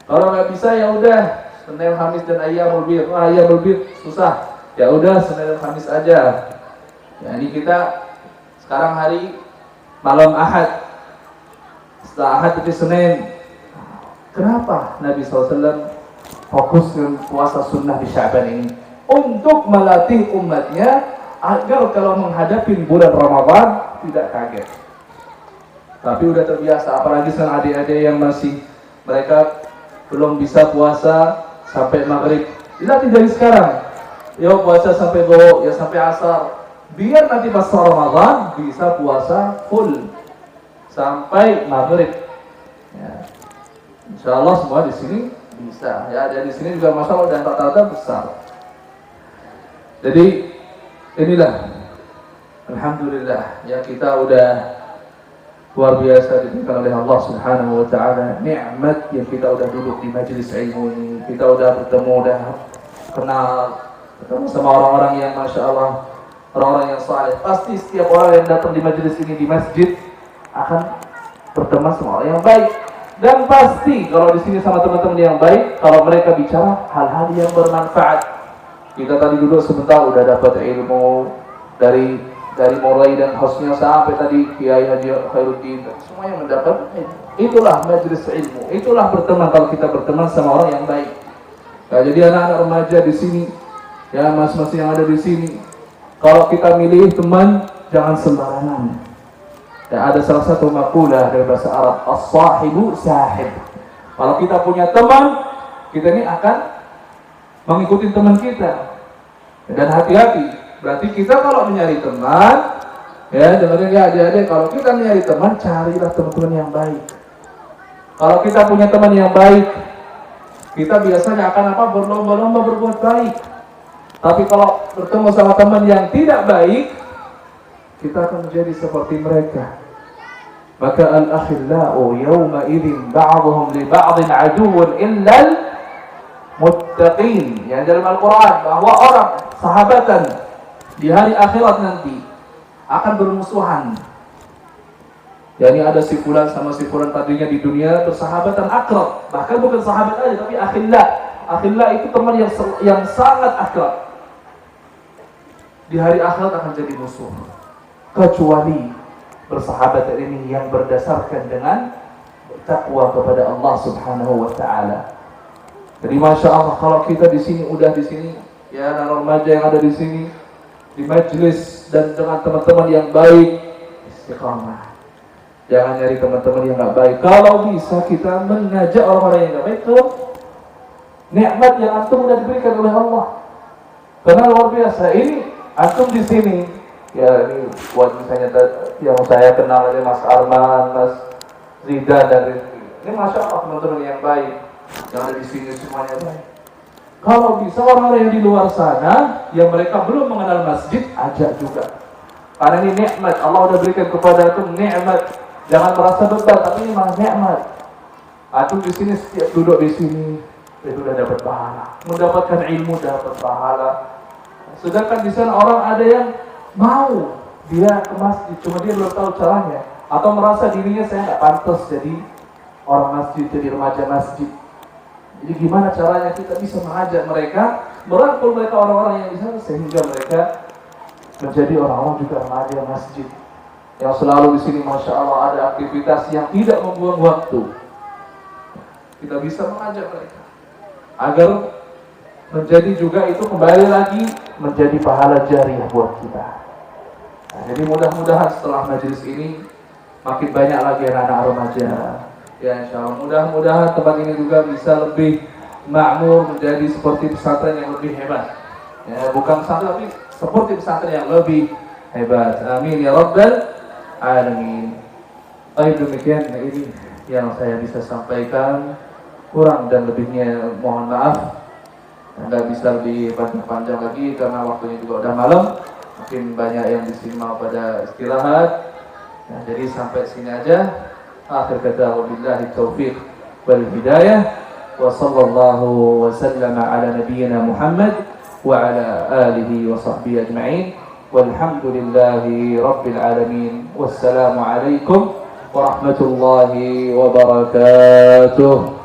Kalau nggak bisa ya udah Senin, Kamis dan Ayyamul Bir. Ayyamul Bir susah. Ya udah Senin dan Kamis aja. Ya, ini kita sekarang hari malam Ahad. Setelah Ahad itu Senin. Kenapa Nabi SAW fokus dengan puasa sunnah di Sya'ban ini? Untuk melatih umatnya agar kalau menghadapi bulan Ramadan tidak kaget. Tapi udah terbiasa, apalagi sekarang adik-adik yang mereka belum bisa puasa sampai maghrib. Dilatih dari sekarang. Ya puasa sampai zuhur, ya sampai asar. Biar nanti pas Ramadan bisa puasa full sampai maghrib. Ya. Insya Allah semua di sini bisa. Ya, dan di sini juga masalah dan rata-rata besar. Jadi inilah, alhamdulillah ya, kita udah luar biasa diberikan oleh Allah Subhanahu wa taala nikmat yang kita udah duduk di majelis ilmu ini. Kita udah bertemu, udah ketemu sama orang-orang yang Masya Allah, orang-orang yang saleh. Pasti setiap orang yang datang di majelis ini di masjid akan bertemu sama orang yang baik. Dan pasti kalau di sini sama teman-teman yang baik, kalau mereka bicara hal-hal yang bermanfaat. Kita tadi duduk sebentar udah dapat ilmu dari mulai dan hostnya sampai tadi Kiai Haji Khairuddin, semua yang mendapat. Itulah majelis ilmu, itulah berteman, kalau kita berteman sama orang yang baik. Nah, jadi anak-anak remaja di sini, ya mas-mas yang ada di sini, kalau kita milih teman jangan sembarangan. Dan ada salah satu makulah dari bahasa Arab, as-sahibu sahib. Kalau kita punya teman, kita ini akan mengikuti teman kita. Dan hati-hati. Berarti kita kalau mencari teman, ya dengerin ya adik-adik, kalau kita mencari teman, carilah teman-teman yang baik. Kalau kita punya teman yang baik, kita biasanya akan apa? Berlomba-lomba berbuat baik. Tapi kalau bertemu sama teman yang tidak baik, kita akan menjadi seperti mereka. Maka al-akhillau yawma idzin ba'dhum li ba'dhin aduwwun illal muttaqin. Yang dalam Al-Quran bahwa orang sahabatan di hari akhirat nanti akan bermusuhan. Yani ada si fulan sama si fulan tadinya di dunia bersahabatan akrab, bahkan bukan sahabat aja tapi akhillah. Akhillah itu teman yang sangat akrab. Di hari akhirat akan jadi musuh. Kecuali bersahabat ini yang berdasarkan dengan takwa kepada Allah Subhanahu wa taala. Jadi Masya Allah, kalau kita di sini udah di sini, ya anak remaja yang ada di sini di majelis dan dengan teman-teman yang baik, istiqamah. Jangan nyari teman-teman yang nggak baik. Kalau bisa kita mengajak orang-orang yang nggak baik nikmat yang antum sudah diberikan oleh Allah. Karena luar biasa. Ini antum di sini, ya ini buat misalnya yang saya kenal ada Mas Arman, Mas Zida dari ini, masya Allah teman-teman yang baik, yang ada di sini semuanya baik. Kalau bisa orang-orang yang di luar sana, yang mereka belum mengenal masjid, ajak juga. Karena ini nikmat Allah sudah berikan kepada antum, nikmat. Jangan merasa beban, tapi ini malah nikmat. Antum di sini setiap duduk di sini, itu sudah dapat pahala. Mendapatkan ilmu dapat pahala. Sedangkan di sana orang ada yang mau dia ke masjid, cuma dia belum tahu caranya, atau merasa dirinya saya nggak pantas jadi orang masjid, jadi remaja masjid. Jadi gimana caranya kita bisa mengajak mereka, merangkul mereka orang-orang yang di sana sehingga mereka menjadi orang-orang juga remaja masjid yang selalu di sini, masya Allah ada aktivitas yang tidak membuang waktu. Kita bisa mengajak mereka agar menjadi juga itu kembali lagi menjadi pahala jariah buat kita. Nah, jadi mudah-mudahan setelah majelis ini makin banyak lagi anak-anak remaja. Ya insya Allah, mudah-mudahan tempat ini juga bisa lebih makmur, menjadi seperti pesantren yang lebih hebat. Ya, bukan pesantren tapi seperti pesantren yang lebih hebat. Amin ya Rabbal Alamin. Baik, demikian ini yang saya bisa sampaikan. Kurang dan lebihnya mohon maaf. Nggak bisa lebih panjang lagi karena waktunya juga udah malam. Mungkin banyak yang di sini mau pada istirahat. Nah, jadi sampai sini aja. Akhir kata, wabillahi taufiq wal hidayah, wa sallallahu wa sallama ala nabiyyina Muhammad wa ala alihi wa sahbihi ajma'in, walhamdulillahi rabbil alamin. Wassalamu alaikum warahmatullahi wabarakatuh.